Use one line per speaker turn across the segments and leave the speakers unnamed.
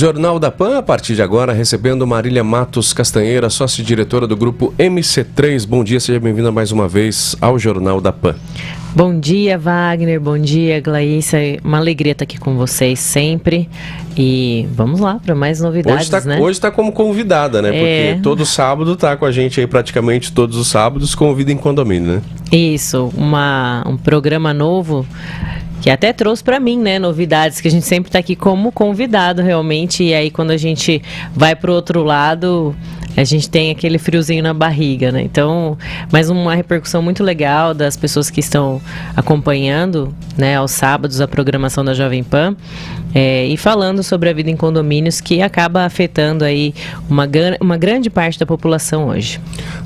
Jornal da Pan, a partir de agora, recebendo Marília Matos Castanheira, sócia-diretora do grupo MC3. Bom dia, seja bem-vinda mais uma vez ao Jornal da Pan.
Bom dia, Wagner. Bom dia, Glaíssa. Uma alegria estar aqui com vocês sempre. E vamos lá para mais novidades, né?
Hoje está como convidada, né? Porque todo sábado está com a gente aí, praticamente todos os sábados, convida em condomínio, né?
Isso, um programa novo que até trouxe para mim, né, novidades, que a gente sempre está aqui como convidado realmente, e aí quando a gente vai para o outro lado, a gente tem aquele friozinho na barriga, né? Então, mais uma repercussão muito legal das pessoas que estão acompanhando, né, aos sábados a programação da Jovem Pan, e falando sobre a vida em condomínios, que acaba afetando aí uma grande parte da população hoje.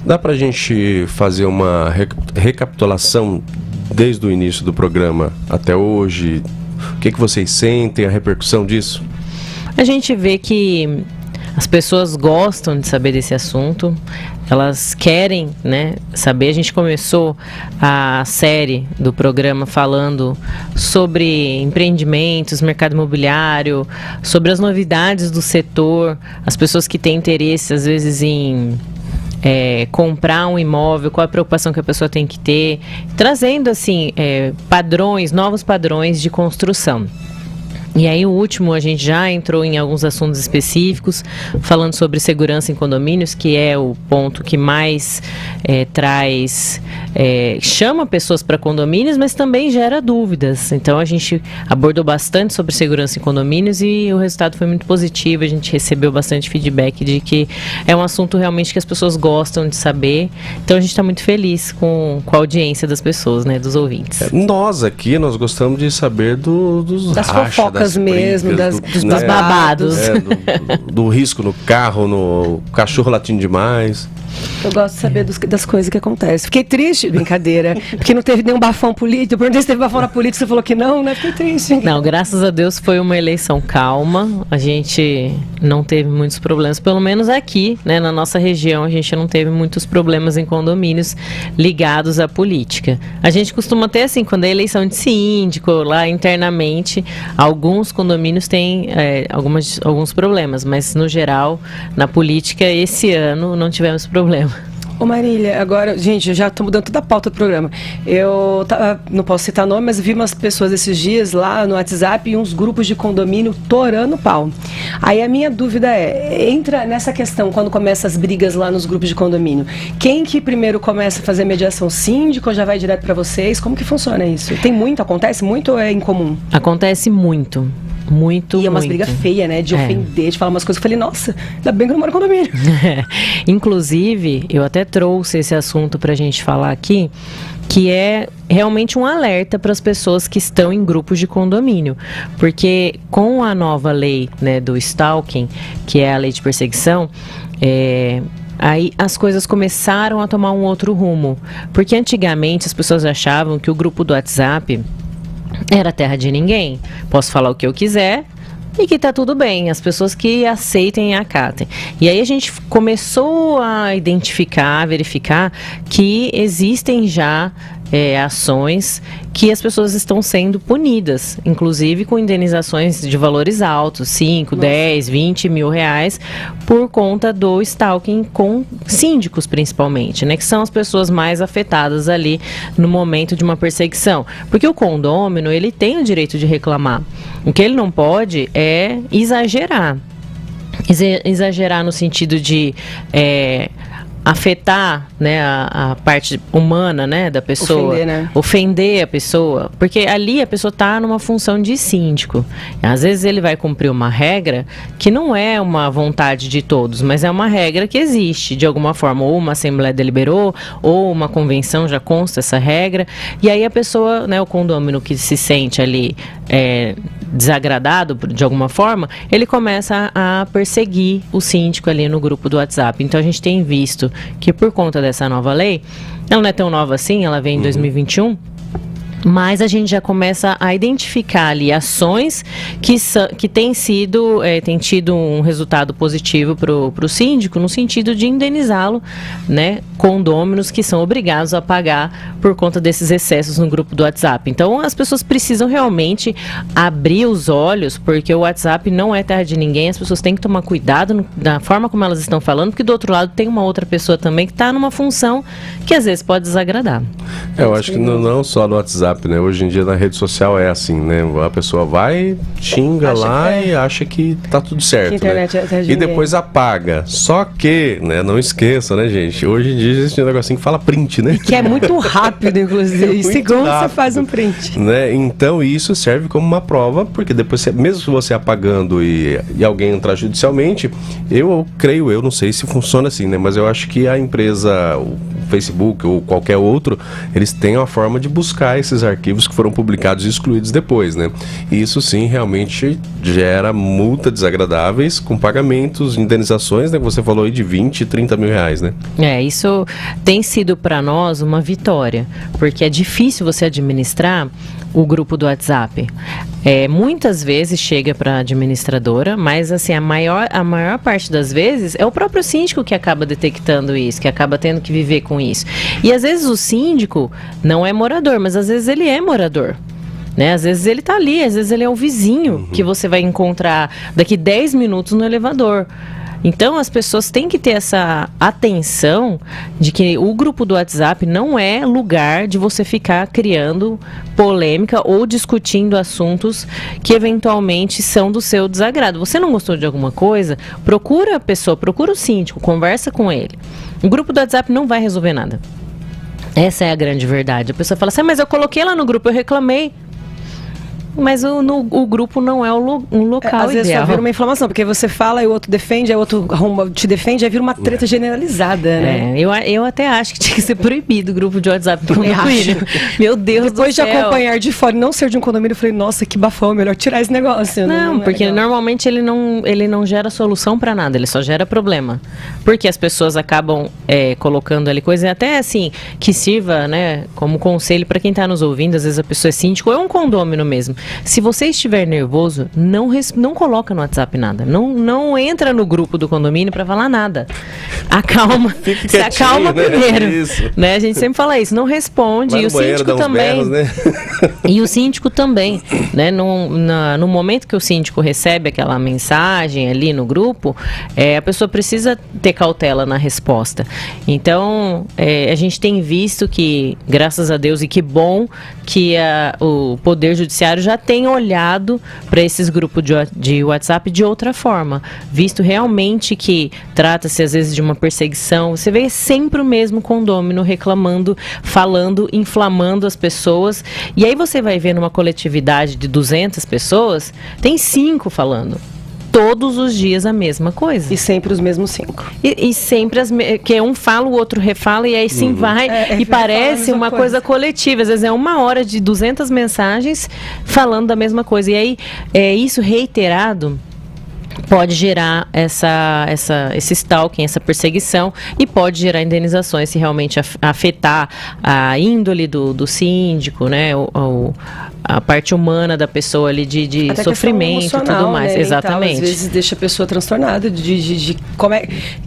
Dá pra gente fazer uma recapitulação desde o início do programa até hoje? O que vocês sentem, a repercussão disso?
A gente vê que as pessoas gostam de saber desse assunto, elas querem, né, saber. A gente começou a série do programa falando sobre empreendimentos, mercado imobiliário, sobre as novidades do setor, as pessoas que têm interesse, às vezes, em comprar um imóvel, qual a preocupação que a pessoa tem que ter, trazendo assim novos padrões de construção. E aí o último, a gente já entrou em alguns assuntos específicos, falando sobre segurança em condomínios, que é o ponto que mais chama pessoas para condomínios, mas também gera dúvidas. Então a gente abordou bastante sobre segurança em condomínios e o resultado foi muito positivo. A gente recebeu bastante feedback de que é um assunto realmente que as pessoas gostam de saber. Então a gente está muito feliz com a audiência das pessoas, né, dos ouvintes.
Nós aqui, nós gostamos de saber das
fofocas mesmo, dos
babados.
Do risco no carro, no cachorro latindo demais.
Eu gosto de saber das coisas que acontecem. Fiquei triste, brincadeira, porque não teve nenhum bafão político. Eu perguntei se teve bafão na política, você falou que não, né? Fiquei triste.
Não, graças a Deus foi uma eleição calma. A gente não teve muitos problemas, pelo menos aqui, né, na nossa região, a gente não teve muitos problemas em condomínios ligados à política. A gente costuma ter, assim, quando é eleição de síndico, lá internamente, alguns condomínios têm alguns problemas, mas no geral, na política, esse ano não tivemos problema.
Ô Marília, agora, gente, eu já estou mudando toda a pauta do programa. Eu não posso citar nome, mas vi umas pessoas esses dias lá no WhatsApp e uns grupos de condomínio torando pau. Aí a minha dúvida entra nessa questão, quando começam as brigas lá nos grupos de condomínio, quem que primeiro começa a fazer mediação? Síndico ou já vai direto para vocês? Como que funciona isso? Acontece muito ou é incomum?
Acontece muito. Muito,
e é umas brigas feias, né? De ofender, de falar umas coisas. Eu falei, nossa, ainda bem que eu não moro no condomínio.
Inclusive, eu até trouxe esse assunto pra gente falar aqui, que é realmente um alerta para as pessoas que estão em grupos de condomínio. Porque com a nova lei, né, do stalking, que é a lei de perseguição, aí as coisas começaram a tomar um outro rumo. Porque antigamente as pessoas achavam que o grupo do WhatsApp era terra de ninguém. Posso falar o que eu quiser e que tá tudo bem. As pessoas que aceitem e acatem. E aí a gente começou a verificar que existem já ações que as pessoas estão sendo punidas, inclusive com indenizações de valores altos, 5, 10, 20 mil reais, por conta do stalking com síndicos principalmente, né, que são as pessoas mais afetadas ali no momento de uma perseguição. Porque o condômino, ele tem o direito de reclamar. O que ele não pode é exagerar. Exagerar no sentido de afetar, né, a parte humana, né, da pessoa, ofender a pessoa, porque ali a pessoa está numa função de síndico. Às vezes ele vai cumprir uma regra que não é uma vontade de todos, mas é uma regra que existe de alguma forma, ou uma assembleia deliberou, ou uma convenção já consta essa regra, e aí a pessoa, né, o condômino que se sente ali desagradado de alguma forma, ele começa a perseguir o síndico ali no grupo do WhatsApp. Então a gente tem visto que por conta dessa nova lei, ela não é tão nova assim, ela vem em 2021, Mas a gente já começa a identificar ali ações que têm tido um resultado positivo para o síndico, no sentido de indenizá-lo, né, condôminos que são obrigados a pagar por conta desses excessos no grupo do WhatsApp. Então, as pessoas precisam realmente abrir os olhos, porque o WhatsApp não é terra de ninguém, as pessoas têm que tomar cuidado da forma como elas estão falando, porque do outro lado tem uma outra pessoa também que está numa função que às vezes pode desagradar.
Eu acho que não só no WhatsApp, né? Hoje em dia na rede social é assim, né? A pessoa vai, xinga lá e acha que tá tudo certo,
internet
né?
é de
E depois apaga. Só que, né? Não esqueça, né, gente? Hoje em dia existe um negocinho que fala print, né?
Que é muito rápido, inclusive. Em segundos você faz um print.
Né? Então isso serve como uma prova, porque depois, mesmo que você apagando e alguém entrar judicialmente, eu não sei se funciona assim, né? Mas eu acho que a empresa, o Facebook ou qualquer outro, eles têm uma forma de buscar esses arquivos que foram publicados e excluídos depois, né? E isso sim realmente gera multas desagradáveis com pagamentos, indenizações, né? Você falou aí de 20, 30 mil reais, né?
Isso tem sido para nós uma vitória, porque é difícil você administrar o grupo do WhatsApp. Muitas vezes chega para a administradora, mas assim, a maior parte das vezes é o próprio síndico que acaba detectando isso, que acaba tendo que viver com isso. E às vezes o síndico não é morador, mas às vezes ele é morador. Né? Às vezes ele está ali, às vezes ele é o vizinho que você vai encontrar daqui 10 minutos no elevador. Então, as pessoas têm que ter essa atenção de que o grupo do WhatsApp não é lugar de você ficar criando polêmica ou discutindo assuntos que eventualmente são do seu desagrado. Você não gostou de alguma coisa? Procura a pessoa, procura o síndico, conversa com ele. O grupo do WhatsApp não vai resolver nada. Essa é a grande verdade. A pessoa fala assim, mas eu coloquei lá no grupo, eu reclamei. Mas o grupo não é um local
às vezes
ideal.
só vira uma inflamação, porque você fala e o outro defende, aí o outro te defende, aí vira uma treta generalizada, né?
Eu até acho que tinha que ser proibido o grupo de WhatsApp do condomínio. Meu Deus
Depois
do céu.
de acompanhar de fora e não ser de um condomínio, eu falei, nossa, que bafão, melhor tirar esse negócio.
Não, porque normalmente ele não gera solução para nada, ele só gera problema. Porque as pessoas acabam colocando ali coisa, até assim, que sirva, né, como conselho para quem está nos ouvindo, às vezes a pessoa é síndico ou é um condômino mesmo. Se você estiver nervoso, não coloca no WhatsApp nada. Não entra no grupo do condomínio para falar nada. Acalma. Se acalma primeiro. Isso. Né? A gente sempre fala isso. Não responde. E o síndico também. Berros, né? E o síndico também. Né? No momento que o síndico recebe aquela mensagem ali no grupo, a pessoa precisa ter cautela na resposta. Então, a gente tem visto que, graças a Deus, e que bom que o Poder Judiciário já tem olhado para esses grupos de WhatsApp de outra forma, visto realmente que trata-se às vezes de uma perseguição. Você vê sempre o mesmo condômino reclamando, falando, inflamando as pessoas, e aí você vai ver numa coletividade de 200 pessoas, tem 5 falando. Todos os dias a mesma coisa.
E sempre os mesmos 5.
E sempre que um fala, o outro refala, e aí sim vai. E parece uma coisa coletiva. Às vezes é 1 hora de 200 mensagens falando da mesma coisa. E aí, isso reiterado pode gerar esse stalking, essa perseguição, e pode gerar indenizações se realmente afetar a índole do síndico, né? A parte humana da pessoa ali de sofrimento e tudo mais. Né? Exatamente.
Às vezes deixa a pessoa transtornada,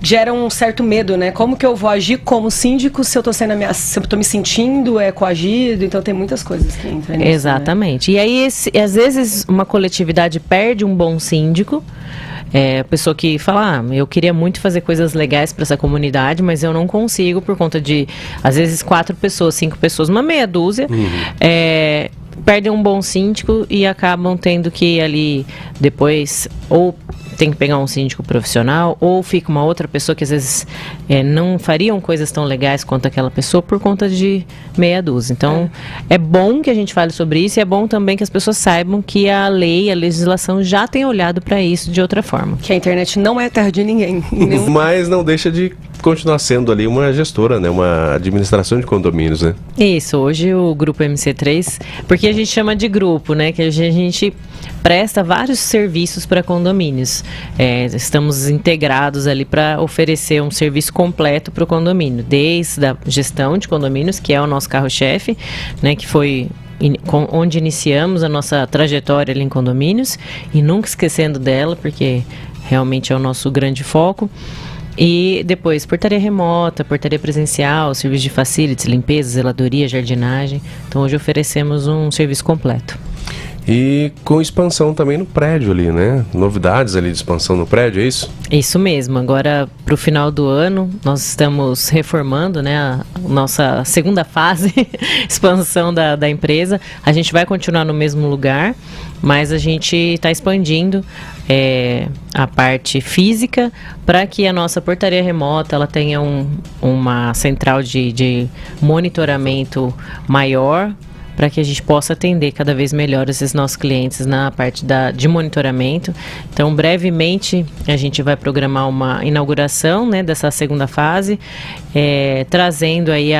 gera um certo medo, né? Como que eu vou agir como síndico se eu tô sendo ameaçado, se eu tô me sentindo coagido? Então tem muitas coisas que entram nisso.
Exatamente. Né? E aí, às vezes, uma coletividade perde um bom síndico. A pessoa que fala, eu queria muito fazer coisas legais para essa comunidade, mas eu não consigo por conta de, às vezes, 4 pessoas, 5 pessoas, uma meia dúzia, perdem um bom síndico e acabam tendo que ir ali depois, ou tem que pegar um síndico profissional, ou fica uma outra pessoa que às vezes não fariam coisas tão legais quanto aquela pessoa por conta de meia dúzia. Então, é bom que a gente fale sobre isso, e é bom também que as pessoas saibam que a lei, a legislação já tem olhado para isso de outra forma.
Que a internet não é terra de ninguém.
Mas não deixa de continuar sendo ali uma gestora, né? Uma administração de condomínios, né?
Isso, hoje o grupo MC3, porque a gente chama de grupo, né? Que a gente presta vários serviços para condomínios. Estamos integrados ali para oferecer um serviço completo para o condomínio, desde a gestão de condomínios, que é o nosso carro-chefe, né? Que foi onde iniciamos a nossa trajetória ali em condomínios, e nunca esquecendo dela, porque realmente é o nosso grande foco. E depois, portaria remota, portaria presencial, serviço de facilities, limpeza, zeladoria, jardinagem. Então, hoje oferecemos um serviço completo.
E com expansão também no prédio ali, né? Novidades ali de expansão no prédio, é isso?
Isso mesmo. Agora, para o final do ano, nós estamos reformando, né, a nossa segunda fase, expansão da empresa. A gente vai continuar no mesmo lugar, mas a gente está expandindo a parte física para que a nossa portaria remota ela tenha uma central de monitoramento maior, para que a gente possa atender cada vez melhor esses nossos clientes na parte de monitoramento. Então, brevemente, a gente vai programar uma inauguração, né, dessa segunda fase, trazendo aí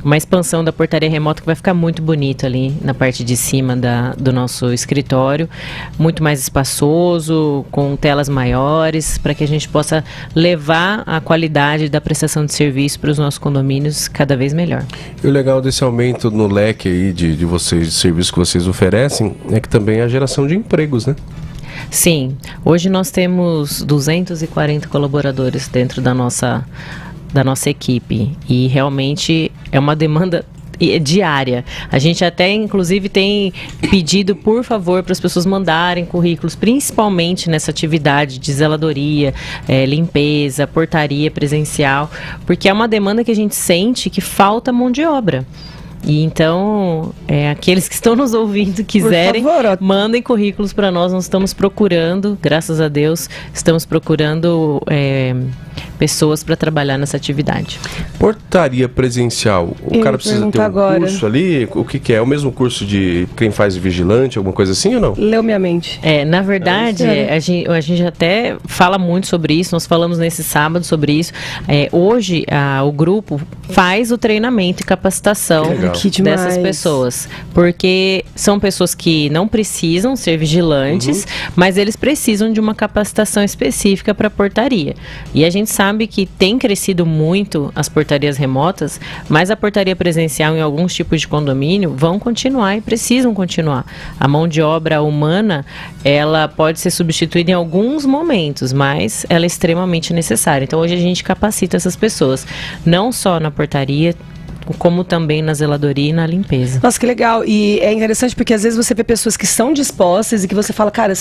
uma expansão da portaria remota que vai ficar muito bonito ali na parte de cima do nosso escritório, muito mais espaçoso, com telas maiores, para que a gente possa levar a qualidade da prestação de serviço para os nossos condomínios cada vez melhor.
E o legal desse aumento no leque aí de vocês, de serviços que vocês oferecem, é que também é a geração de empregos, né?
Sim, hoje nós temos 240 colaboradores dentro da nossa equipe, e realmente é uma demanda diária. A gente até, inclusive, tem pedido, por favor, para as pessoas mandarem currículos, principalmente nessa atividade de zeladoria, limpeza, portaria presencial, porque é uma demanda que a gente sente que falta mão de obra. E então, aqueles que estão nos ouvindo, quiserem, mandem currículos para nós. Nós estamos procurando, graças a Deus, estamos procurando pessoas para trabalhar nessa atividade.
Portaria presencial, o cara precisa ter um curso ali? O que é? É o mesmo curso de quem faz vigilante, alguma coisa assim ou não?
Leu minha mente.
Na verdade, a gente até fala muito sobre isso, nós falamos nesse sábado sobre isso. Hoje, o grupo faz o treinamento e capacitação dessas pessoas, porque são pessoas que não precisam ser vigilantes, mas eles precisam de uma capacitação específica para portaria. E a gente sabe que tem crescido muito as portarias remotas, mas a portaria presencial em alguns tipos de condomínio vão continuar e precisam continuar. A mão de obra humana, ela pode ser substituída em alguns momentos, mas ela é extremamente necessária. Então hoje a gente capacita essas pessoas, não só na portaria, como também na zeladoria e na limpeza.
Nossa, que legal. E é interessante porque às vezes você vê pessoas que são dispostas e que você fala, cara,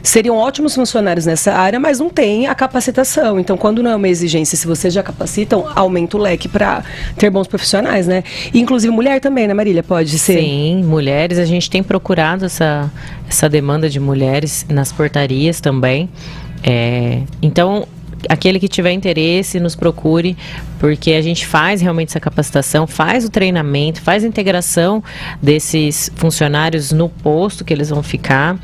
seriam ótimos funcionários nessa área, mas não tem a capacitação. Então, quando não é uma exigência, se vocês já capacitam, aumenta o leque para ter bons profissionais, né? E, inclusive mulher também, né, Marília? Pode ser?
Sim, mulheres. A gente tem procurado essa demanda de mulheres nas portarias também. Então, aquele que tiver interesse, nos procure, porque a gente faz realmente essa capacitação, faz o treinamento, faz a integração desses funcionários no posto que eles vão ficar.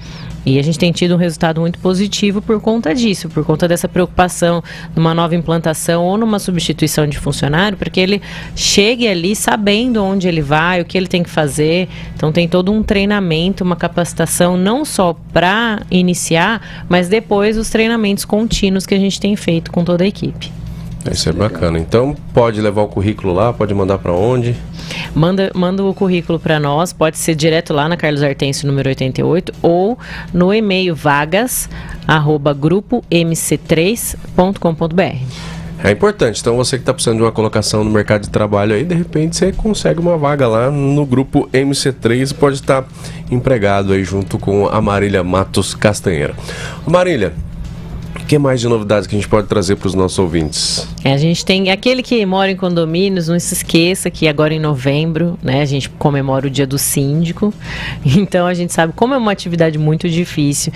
E a gente tem tido um resultado muito positivo por conta disso, por conta dessa preocupação numa nova implantação ou numa substituição de funcionário, para que ele chegue ali sabendo onde ele vai, o que ele tem que fazer. Então tem todo um treinamento, uma capacitação, não só para iniciar, mas depois os treinamentos contínuos que a gente tem feito com toda a equipe.
Isso é bacana. Então pode levar o currículo lá, pode mandar para onde?
Manda o currículo para nós, pode ser direto lá na Carlos Artêncio, número 88, ou no e-mail vagas@grupomc3.com.br.
É importante, então você que está precisando de uma colocação no mercado de trabalho aí, de repente você consegue uma vaga lá no grupo MC3, pode estar empregado aí junto com a Marília Matos Castanheira. Marília, o que mais de novidades que a gente pode trazer para os nossos ouvintes?
A gente tem aquele que mora em condomínios, não se esqueça que agora em novembro, né, a gente comemora o dia do síndico. Então a gente sabe como é uma atividade muito difícil.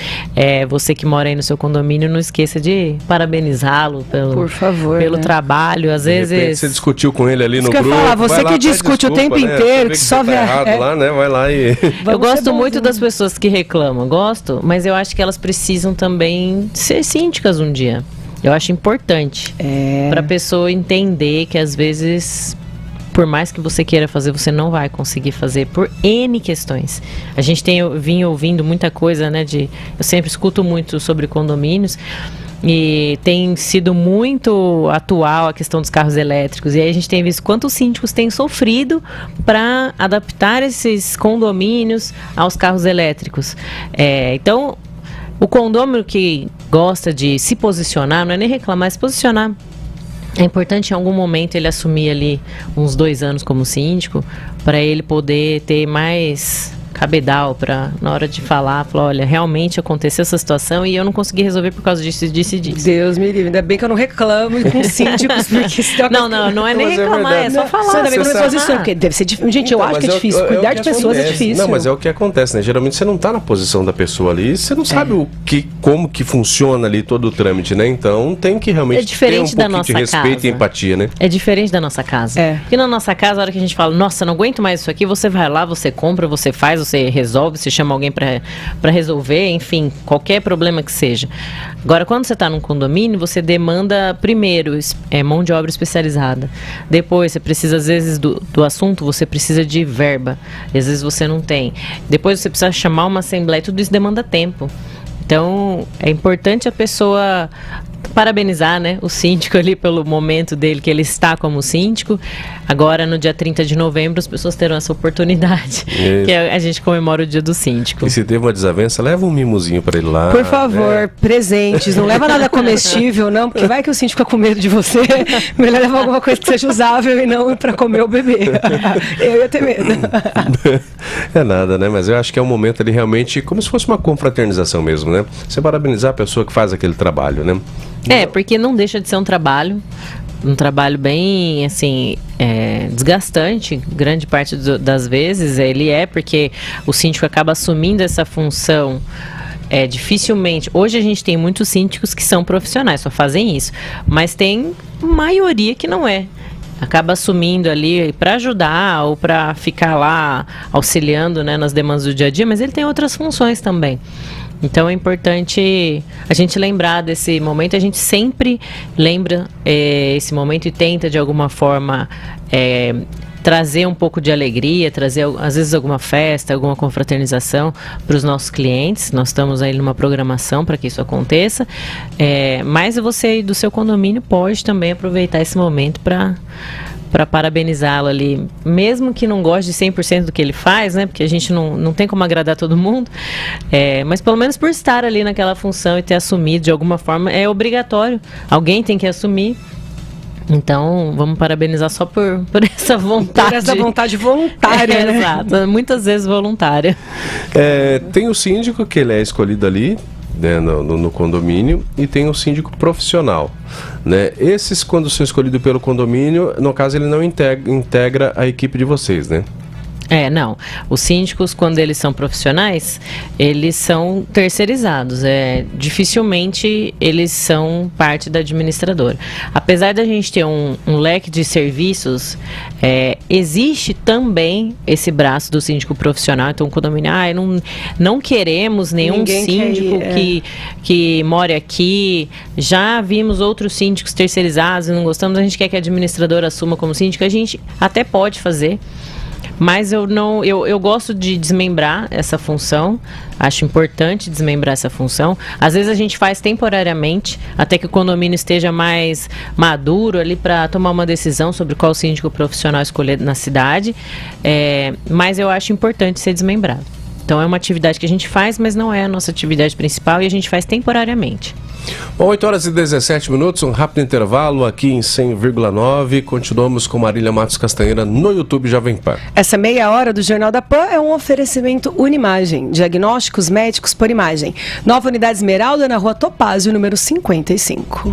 Você que mora aí no seu condomínio, não esqueça de parabenizá-lo
por favor,
pelo
né?
trabalho. Às vezes
você discutiu com ele ali no grupo.
Você que discute o tempo inteiro, que só vê
errado lá, né? Vai lá e
eu gosto muito das pessoas que reclamam, mas eu acho que elas precisam também ser síndicas um dia. Eu acho importante para a pessoa entender que às vezes, por mais que você queira fazer, você não vai conseguir fazer por N questões. A gente vinha ouvindo muita coisa, né? Eu sempre escuto muito sobre condomínios e tem sido muito atual a questão dos carros elétricos. E aí a gente tem visto quantos síndicos têm sofrido para adaptar esses condomínios aos carros elétricos. Então, o condômino que gosta de se posicionar, não é nem reclamar, é se posicionar. É importante em algum momento ele assumir ali uns 2 anos como síndico, para ele poder ter mais cabedal para, na hora de falar, olha, realmente aconteceu essa situação e eu não consegui resolver por causa disso e disso.
Deus me livre, ainda bem que eu não reclamo com síndicos, porque
não é nem reclamar, é só falar.
Ainda bem que eu não posiciono, porque deve ser difícil. Gente, eu acho que é difícil, cuidar de pessoas é difícil.
Não, mas é o que acontece, né? Geralmente você não tá na posição da pessoa ali, você não sabe como que funciona ali todo o trâmite, né? Então tem que realmente ter um pouquinho de respeito e empatia, né?
É diferente da nossa casa. Porque na nossa casa, a hora que a gente fala, nossa, não aguento mais isso aqui, você vai lá, você compra, você faz, você resolve, você chama alguém para resolver, enfim, qualquer problema que seja. Agora, quando você está num condomínio, você demanda primeiro mão de obra especializada. Depois, você precisa, às vezes, do assunto, você precisa de verba. Às vezes você não tem. Depois você precisa chamar uma assembleia, tudo isso demanda tempo. Então, é importante a pessoa parabenizar, né, o síndico ali pelo momento dele, que ele está como síndico. Agora, no dia 30 de novembro, as pessoas terão essa oportunidade, que a gente comemora o dia do síndico.
E se teve uma desavença, leva um mimozinho para ele lá.
Por favor, presentes. Não leva nada comestível, não, porque vai que o síndico fica com medo de você. Melhor levar alguma coisa que seja usável e não para comer ou beber. Eu ia ter medo.
É nada, né? Mas eu acho que é um momento ali realmente como se fosse uma confraternização mesmo, né? Você parabenizar a pessoa que faz aquele trabalho, né?
Porque não deixa de ser um trabalho bem, assim, desgastante, grande parte das vezes ele porque o síndico acaba assumindo essa função. Dificilmente, hoje a gente tem muitos síndicos que são profissionais, só fazem isso, mas tem maioria que não acaba assumindo ali para ajudar ou para ficar lá auxiliando, né, nas demandas do dia a dia, mas ele tem outras funções também. Então é importante a gente lembrar desse momento, a gente sempre lembra esse momento e tenta de alguma forma trazer um pouco de alegria, trazer às vezes alguma festa, alguma confraternização para os nossos clientes. Nós estamos aí numa programação para que isso aconteça, mas você do seu condomínio pode também aproveitar esse momento para parabenizá-lo ali, mesmo que não goste de 100% do que ele faz, né? Porque a gente não tem como agradar todo mundo, mas pelo menos por estar ali naquela função e ter assumido de alguma forma, é obrigatório, alguém tem que assumir. Então, vamos parabenizar só por essa vontade.
Por essa vontade voluntária, né?
Exato, muitas vezes voluntária.
Tem o síndico que ele é escolhido ali, né, no condomínio, e tem o síndico profissional, né? Esses, quando são escolhidos pelo condomínio, no caso ele não integra a equipe de vocês, né?
Não. Os síndicos, quando eles são profissionais, eles são terceirizados. Dificilmente eles são parte da administradora. Apesar da gente ter um leque de serviços, existe também esse braço do síndico profissional. Então, o condomínio, não queremos nenhum síndico que more aqui. Já vimos outros síndicos terceirizados e não gostamos. A gente quer que a administradora assuma como síndico. A gente até pode fazer. Mas eu gosto de desmembrar essa função, acho importante desmembrar essa função. Às vezes a gente faz temporariamente, até que o condomínio esteja mais maduro ali para tomar uma decisão sobre qual síndico profissional escolher na cidade, mas eu acho importante ser desmembrado. Então é uma atividade que a gente faz, mas não é a nossa atividade principal e a gente faz temporariamente.
Bom, 8h17, um rápido intervalo aqui em 100,9. Continuamos com Marília Matos Castanheira no YouTube Jovem Pan.
Essa meia hora do Jornal da Pan é um oferecimento Unimagem, diagnósticos médicos por imagem. Nova unidade Esmeralda na Rua Topázio, número 55.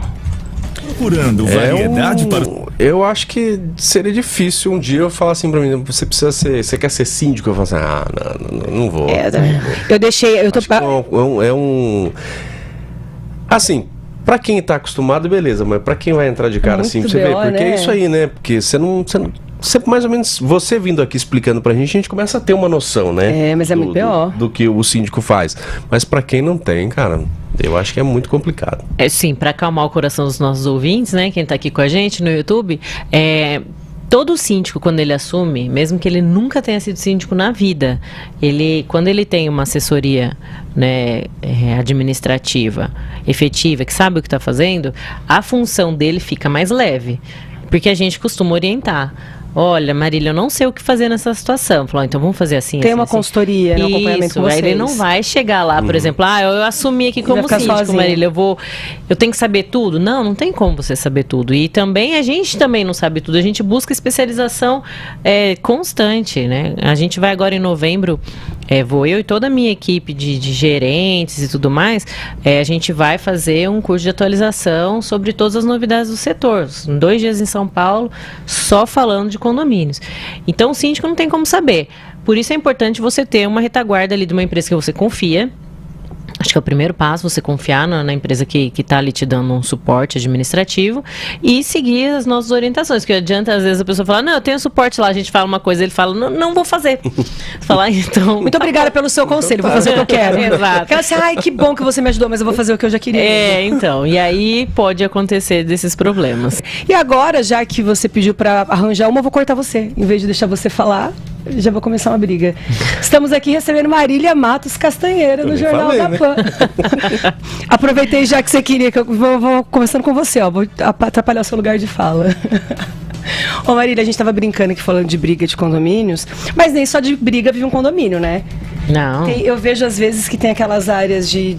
Procurando variedade para...
Eu acho que seria difícil um dia eu falar assim pra mim, você quer ser síndico? Eu falo assim, não vou.
Eu deixei...
Assim, pra quem tá acostumado, beleza, mas pra quem vai entrar de cara assim, pra você ver, porque é isso aí, né? Porque você mais ou menos, você vindo aqui explicando pra gente, a gente começa a ter uma noção, né?
Mas é muito pior.
Do que o síndico faz. Mas pra quem não tem, cara, eu acho que é muito complicado.
Sim, pra acalmar o coração dos nossos ouvintes, né? Quem tá aqui com a gente no YouTube, todo síndico, quando ele assume, mesmo que ele nunca tenha sido síndico na vida, quando ele tem uma assessoria, né, administrativa, efetiva, que sabe o que está fazendo, a função dele fica mais leve. Porque a gente costuma orientar. Olha, Marília, eu não sei o que fazer nessa situação. Falou, então vamos fazer assim.
Tem
assim,
uma
assim.
consultoria no acompanhamento com vocês.
Aí ele não vai chegar lá, por exemplo, eu assumi aqui como síndico,
sozinho.
Marília, eu tenho que saber tudo. Não tem como você saber tudo. E também, a gente também não sabe tudo. A gente busca especialização constante, né? A gente vai agora em novembro, vou eu e toda a minha equipe de gerentes e tudo mais, a gente vai fazer um curso de atualização sobre todas as novidades do setor. 2 dias em São Paulo, só falando de condomínios. Então, o síndico não tem como saber. Por isso é importante você ter uma retaguarda ali de uma empresa que você confia. Acho que é o primeiro passo, você confiar na empresa que está ali te dando um suporte administrativo e seguir as nossas orientações. Que adianta, às vezes, a pessoa falar, não, eu tenho suporte lá, a gente fala uma coisa, ele fala, não vou fazer. Falar, então...
Muito obrigada pelo seu conselho, vou fazer o que eu quero.
Exato.
Aquela assim, ai, que bom que você me ajudou, mas eu vou fazer o que eu já queria.
Então, e aí pode acontecer desses problemas.
E agora, já que você pediu para arranjar uma, eu vou cortar você. Em vez de deixar você falar, já vou começar uma briga. Estamos aqui recebendo Marília Matos Castanheira no Jornal da Pan. Aproveitei já que você queria, que eu vou começando com você, vou atrapalhar o seu lugar de fala. Ô Marília, a gente estava brincando aqui falando de briga de condomínios, mas nem só de briga vive um condomínio, né?
Não.
Eu vejo às vezes que tem aquelas áreas de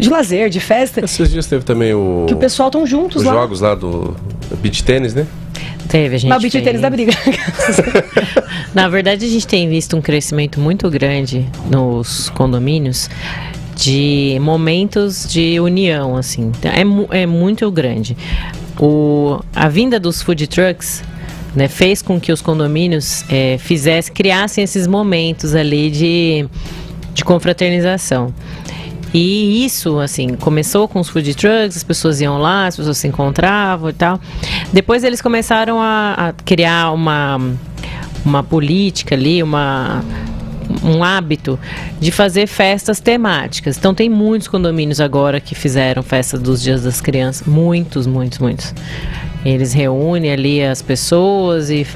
lazer, de festa.
Esses dias teve também
que o pessoal estão juntos
os
lá.
jogos lá do beach tênis, né?
Teve, a gente.
Mas o beach tênis da briga.
Na verdade, a gente tem visto um crescimento muito grande nos condomínios de momentos de união, assim. É muito grande. A vinda dos food trucks, né, fez com que os condomínios criassem esses momentos ali de confraternização. E isso, assim, começou com os food trucks, as pessoas iam lá, as pessoas se encontravam e tal. Depois eles começaram a criar uma política ali, um hábito de fazer festas temáticas. Então tem muitos condomínios agora que fizeram festa dos Dias das Crianças. Muitos. Eles reúnem ali as pessoas e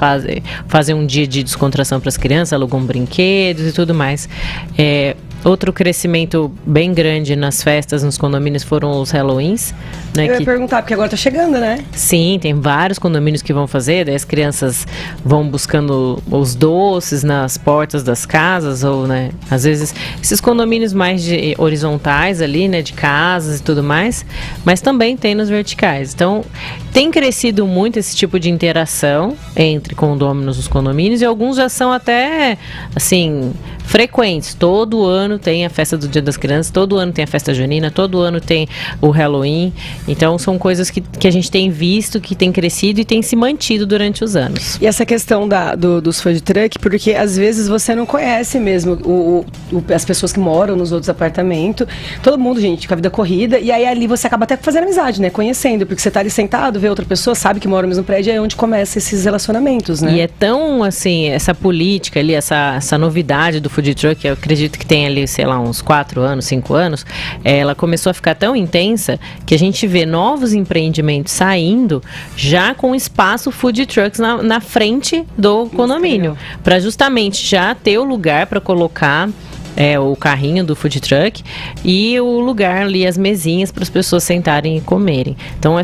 fazem um dia de descontração para as crianças, alugam brinquedos e tudo mais. Outro crescimento bem grande nas festas, nos condomínios, foram os Halloweens. Né,
eu ia perguntar, porque agora tá chegando, né?
Sim, tem vários condomínios que vão fazer, daí as crianças vão buscando os doces nas portas das casas, ou, né, às vezes, esses condomínios mais horizontais ali, né, de casas e tudo mais, mas também tem nos verticais. Então, tem crescido muito esse tipo de interação entre condôminos e os condomínios, e alguns já são até, assim, frequentes. Todo ano tem a festa do Dia das Crianças, todo ano tem a festa junina, todo ano tem o Halloween. Então, são coisas que a gente tem visto, que tem crescido e tem se mantido durante os anos.
E essa questão dos food truck, porque às vezes você não conhece mesmo as pessoas que moram nos outros apartamentos. Todo mundo, gente, com a vida corrida. E aí ali você acaba até fazendo amizade, né? Conhecendo, porque você tá ali sentado, vê outra pessoa, sabe que mora no mesmo prédio, é onde começa esses relacionamentos, né?
E é tão, assim, essa política ali, essa novidade do food truck, eu acredito que tem ali, sei lá, uns 4 anos, 5 anos, ela começou a ficar tão intensa que a gente vê novos empreendimentos saindo já com espaço food trucks na frente do condomínio, para justamente já ter o lugar para colocar o carrinho do food truck e o lugar ali, as mesinhas para as pessoas sentarem e comerem. Então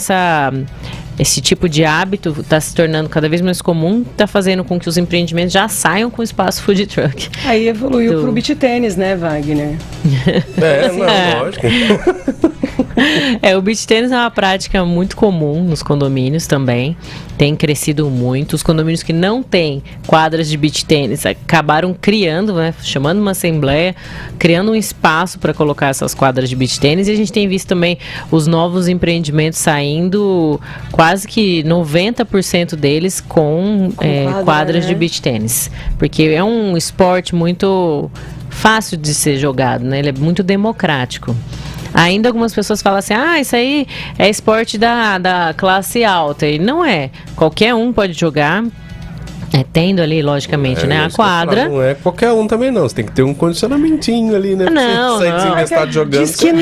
esse tipo de hábito está se tornando cada vez mais comum, está fazendo com que os empreendimentos já saiam com espaço food truck.
Aí evoluiu pro beach tênis, né, Wagner?
Lógico.
O beach tênis é uma prática muito comum nos condomínios também. Tem crescido muito. Os condomínios que não têm quadras de beach tênis acabaram criando, né, chamando uma assembleia, criando um espaço para colocar essas quadras de beach tênis. E a gente tem visto também os novos empreendimentos saindo, quase que 90% deles com quadras, né, de beach tênis. Porque é um esporte muito fácil de ser jogado, né? Ele é muito democrático. Ainda algumas pessoas falam assim, isso aí é esporte da classe alta. E não é. Qualquer um pode jogar. Tendo ali, logicamente, né? A
isso que eu ia falar,
quadra.
não é qualquer um também, não. Você tem que ter um condicionamentinho ali, né?
Não,
Pra você sair
não.
desinvestado jogando.
Diz que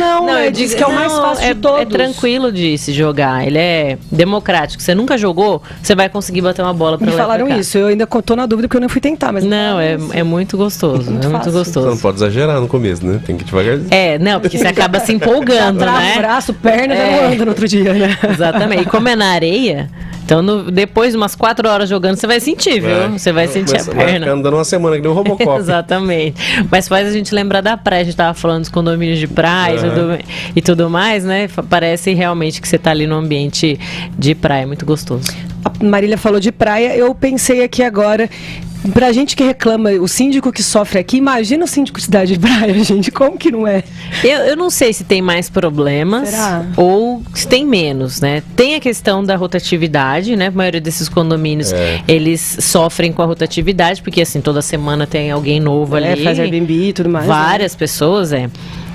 diz que é o mais fácil de todos.
É tranquilo de se jogar. Ele é democrático. Você nunca jogou, você vai conseguir bater uma bola pra
Me
lá e pra
falaram
cá.
isso, eu ainda tô na dúvida porque eu não fui tentar, mas...
Não, é muito gostoso.
Muito
é muito
fácil.
Você não
gostoso.
pode exagerar no começo, né? Tem que ir devagarzinho.
Não, porque você acaba se empolgando,
Trava
né?
braço, perna, já não anda no outro dia, né?
Exatamente. E como é na areia, então depois de umas 4 horas jogando, você vai sentir, viu? Você vai sentir a
Vai
perna.
ficar andando uma semana que nem o Robocop.
Exatamente. Mas faz a gente lembrar da praia. A gente tava falando dos condomínios de praia e tudo mais, né? Parece realmente que você tá ali no ambiente de praia. É muito gostoso.
A Marília falou de praia, eu pensei aqui agora... Pra gente que reclama, o síndico que sofre aqui, imagina o síndico de cidade de praia, gente, como que não é?
Eu não sei se tem mais problemas.
Será?
Ou se tem menos, né? Tem a questão da rotatividade, né? A maioria desses condomínios, eles sofrem com a rotatividade, porque assim, toda semana tem alguém novo ali.
Faz Airbnb e tudo mais.
Várias pessoas,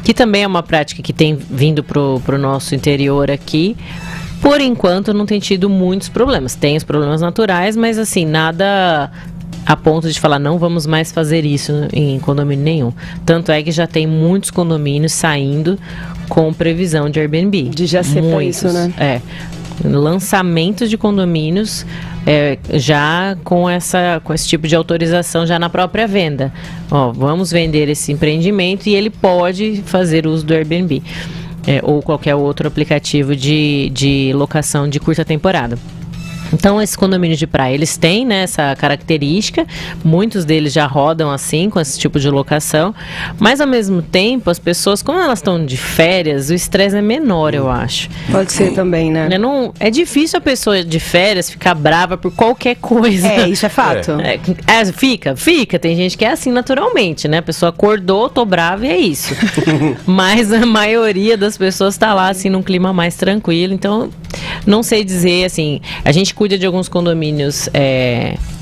que também é uma prática que tem vindo pro nosso interior aqui. Por enquanto, não tem tido muitos problemas. Tem os problemas naturais, mas assim, nada... a ponto de falar, não vamos mais fazer isso em condomínio nenhum. Tanto é que já tem muitos condomínios saindo com previsão de Airbnb.
De já ser pra isso, né?
Lançamentos de condomínios já com esse tipo de autorização já na própria venda. Vamos vender esse empreendimento e ele pode fazer uso do Airbnb. Ou qualquer outro aplicativo de locação de curta temporada. Então, esses condomínios de praia, eles têm, né, essa característica, muitos deles já rodam assim, com esse tipo de locação, mas ao mesmo tempo, as pessoas, como elas estão de férias, o estresse é menor, eu acho.
Pode ser também, né?
É difícil a pessoa de férias ficar brava por qualquer coisa.
Isso é fato.
Fica, tem gente que é assim naturalmente, né? A pessoa acordou, tô brava e é isso. Mas a maioria das pessoas tá lá, assim, num clima mais tranquilo, então, não sei dizer, assim, a gente cuida de alguns condomínios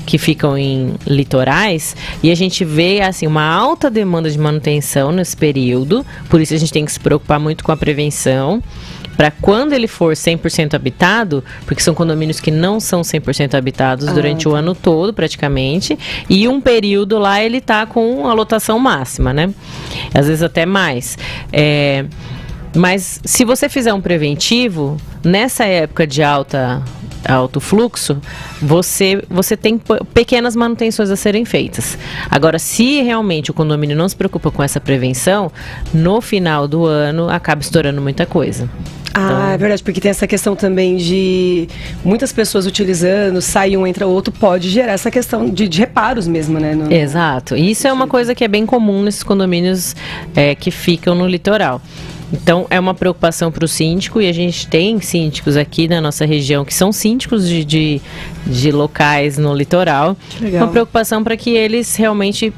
que ficam em litorais e a gente vê assim uma alta demanda de manutenção nesse período, por isso a gente tem que se preocupar muito com a prevenção para quando ele for 100% habitado, porque são condomínios que não são 100% habitados durante o ano todo praticamente, e um período lá ele tá com a lotação máxima, né? Às vezes até mais. Mas se você fizer um preventivo, nessa época de alto fluxo, você tem pequenas manutenções a serem feitas. Agora, se realmente o condomínio não se preocupa com essa prevenção, no final do ano acaba estourando muita coisa.
É verdade, porque tem essa questão também de muitas pessoas utilizando, sai um, entra outro, pode gerar essa questão de reparos mesmo, né?
Exato. Isso é uma coisa que é bem comum nesses condomínios que ficam no litoral. Então, é uma preocupação para o síndico, e a gente tem síndicos aqui na nossa região que são síndicos de locais no litoral.
Legal.
Uma preocupação para que eles realmente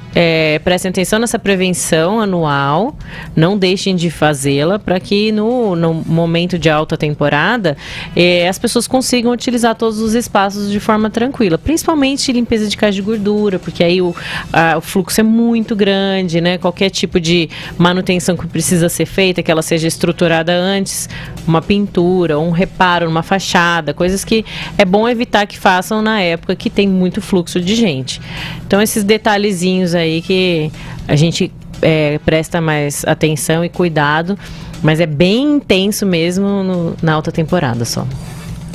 prestem atenção nessa prevenção anual, não deixem de fazê-la, para que no momento de alta temporada as pessoas consigam utilizar todos os espaços de forma tranquila, principalmente limpeza de caixa de gordura, porque aí o fluxo é muito grande, né? Qualquer tipo de manutenção que precisa ser feita, que ela seja estruturada antes, uma pintura, um reparo numa fachada, coisas que é bom evitar que façam na época que tem muito fluxo de gente. Então, esses detalhezinhos aí que a gente presta mais atenção e cuidado, mas é bem intenso mesmo na alta temporada só.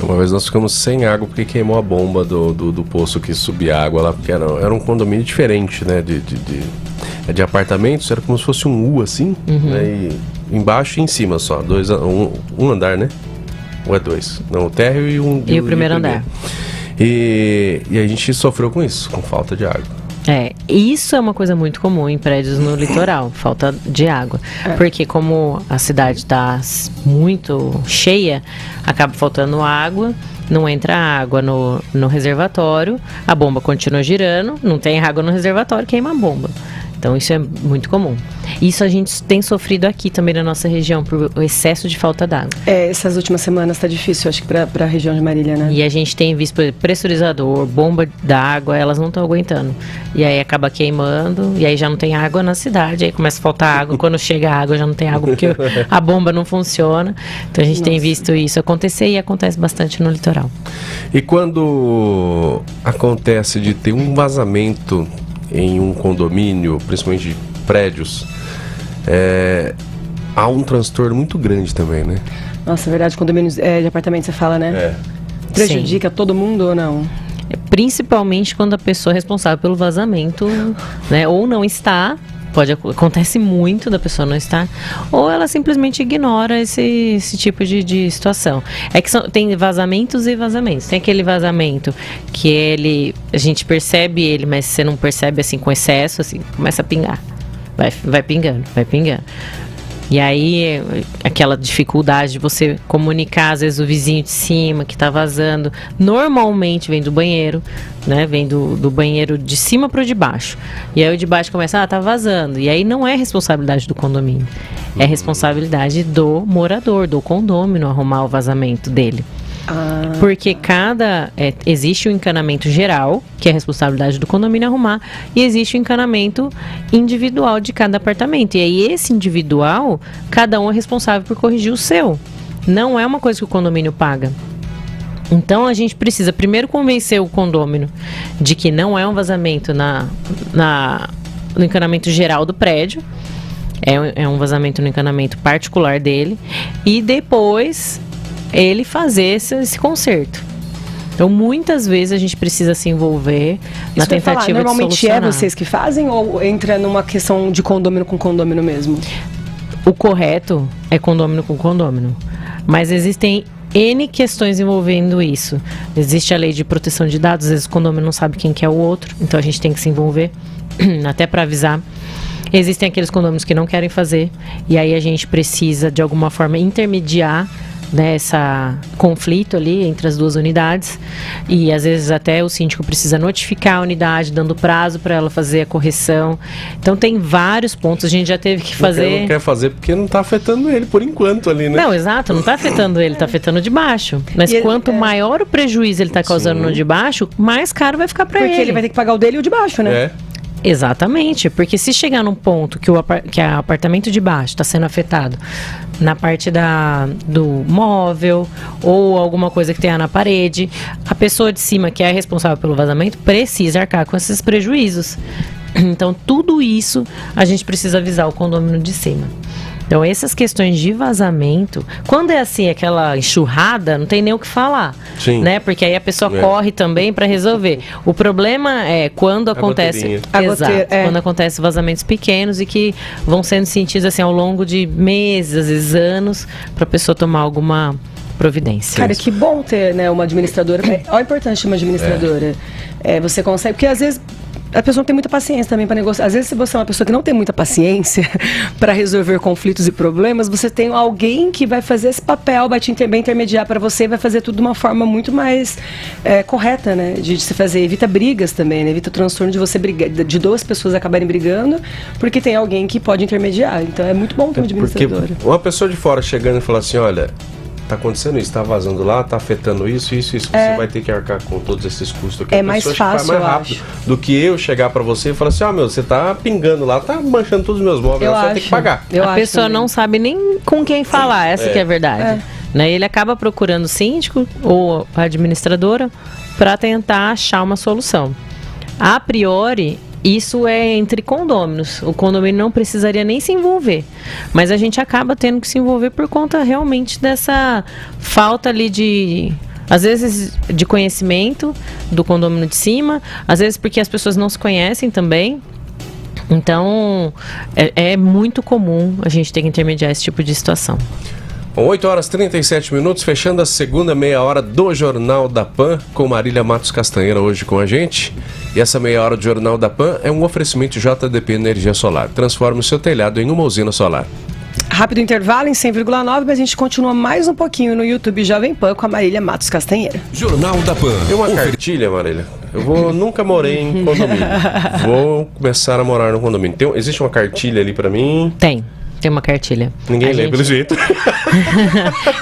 Uma vez nós ficamos sem água porque queimou a bomba do poço que subia água lá, porque era um condomínio diferente, né, de apartamentos, era como se fosse um U assim, né, e embaixo e em cima só, um andar, né? Ou é dois? Não, o térreo e o
primeiro andar.
E a gente sofreu com isso, com falta de água.
Isso é uma coisa muito comum em prédios no litoral, falta de água. Porque como a cidade está muito cheia, acaba faltando água, não entra água no reservatório, a bomba continua girando, não tem água no reservatório, queima a bomba. Então isso é muito comum. Isso a gente tem sofrido aqui também na nossa região, por o excesso de falta d'água.
Essas últimas semanas tá difícil, acho que para a região de Marília, né?
E a gente tem visto pressurizador, bomba d'água, elas não estão aguentando. E aí acaba queimando, e aí já não tem água na cidade, aí começa a faltar água. Quando chega a água, já não tem água porque a bomba não funciona. Então a gente tem visto isso acontecer e acontece bastante no litoral.
E quando acontece de ter um vazamento em um condomínio, principalmente de prédios, há um transtorno muito grande também, né?
Nossa, é verdade, condomínios de apartamento você fala, né? Prejudica todo mundo ou não?
Principalmente quando a pessoa é responsável pelo vazamento, né, ou não está, acontece muito da pessoa não estar, ou ela simplesmente ignora esse tipo de situação. É que tem vazamentos e vazamentos. Tem aquele vazamento que a gente percebe ele, mas você não percebe assim com excesso, assim, começa a pingar. Vai pingando. E aí, aquela dificuldade de você comunicar, às vezes, o vizinho de cima que está vazando, normalmente vem do banheiro, né? Vem do banheiro de cima para o de baixo. E aí o de baixo começa, tá vazando. E aí não é responsabilidade do condomínio. É responsabilidade do morador, do condômino, arrumar o vazamento dele. Porque existe o encanamento geral, que é a responsabilidade do condomínio arrumar, e existe o encanamento individual de cada apartamento. E aí esse individual, cada um é responsável por corrigir o seu. Não é uma coisa que o condomínio paga. Então a gente precisa primeiro convencer o condômino de que não é um vazamento no encanamento geral do prédio. É um vazamento no encanamento particular dele. E depois ele fazer esse conserto. Então, muitas vezes a gente precisa se envolver na tentativa de solucionar.
Normalmente é vocês que fazem ou entra numa questão de condômino com condômino mesmo?
O correto é condômino com condômino. Mas existem N questões envolvendo isso. Existe a lei de proteção de dados, às vezes o condômino não sabe quem que é o outro, então a gente tem que se envolver, até para avisar. Existem aqueles condôminos que não querem fazer, e aí a gente precisa, de alguma forma, intermediar esse conflito ali entre as duas unidades, e às vezes até o síndico precisa notificar a unidade, dando prazo para ela fazer a correção. Então tem vários pontos, a gente já teve que fazer.
Não quer fazer porque não está afetando ele por enquanto ali, né?
Não, exato, não está afetando ele, está afetando o de baixo. Mas quanto maior o prejuízo ele está causando no de baixo, mais caro vai ficar para ele.
Porque ele vai ter que pagar o dele e o de baixo, né?
Exatamente, porque se chegar num ponto que o apartamento de baixo está sendo afetado na parte do móvel ou alguma coisa que tenha na parede, a pessoa de cima, que é a responsável pelo vazamento, precisa arcar com esses prejuízos. Então, tudo isso a gente precisa avisar o condomínio de cima. Então, essas questões de vazamento, quando é assim, aquela enxurrada, não tem nem o que falar.
Sim.
Né? Porque aí a pessoa corre também para resolver. O problema é quando acontece. Quando acontece vazamentos pequenos e que vão sendo sentidos assim ao longo de meses, às vezes anos, para a pessoa tomar alguma providência.
Cara, que bom ter, né, uma administradora. Olha a importância de uma administradora. Você consegue, porque às vezes a pessoa não tem muita paciência também para negociar. Às vezes, se você é uma pessoa que não tem muita paciência para resolver conflitos e problemas, você tem alguém que vai fazer esse papel, vai intermediar para você e vai fazer tudo de uma forma muito mais correta, né? De se fazer. Evita brigas também, né? Evita o transtorno de você brigar, de duas pessoas acabarem brigando, porque tem alguém que pode intermediar. Então, é muito bom ter uma administradora.
Porque uma pessoa de fora chegando e falar assim, olha, tá acontecendo isso, tá vazando lá, tá afetando isso, você vai ter que arcar com todos esses custos aqui.
É mais fácil,
mais rápido do que eu chegar pra você e falar assim, você tá pingando lá, tá manchando todos os meus móveis, você vai ter que pagar.
A pessoa não sabe nem com quem falar, essa que é a verdade. Né? Ele acaba procurando o síndico ou a administradora para tentar achar uma solução. A priori, isso é entre condôminos. O condomínio não precisaria nem se envolver. Mas a gente acaba tendo que se envolver por conta realmente dessa falta ali às vezes de conhecimento do condômino de cima, às vezes porque as pessoas não se conhecem também. Então, é muito comum a gente ter que intermediar esse tipo de situação.
8h37, fechando a segunda meia hora do Jornal da Pan, com Marília Matos Castanheira hoje com a gente. E essa meia hora do Jornal da Pan é um oferecimento JDP Energia Solar. Transforme o seu telhado em uma usina solar.
Rápido intervalo em 100,9, mas a gente continua mais um pouquinho no YouTube Jovem Pan com a Marília Matos Castanheira.
Jornal da Pan.
Tem uma cartilha, Marília. Nunca morei em condomínio. Vou começar a morar no condomínio. Existe uma cartilha ali pra mim?
Tem uma cartilha.
Ninguém lê, pelo jeito.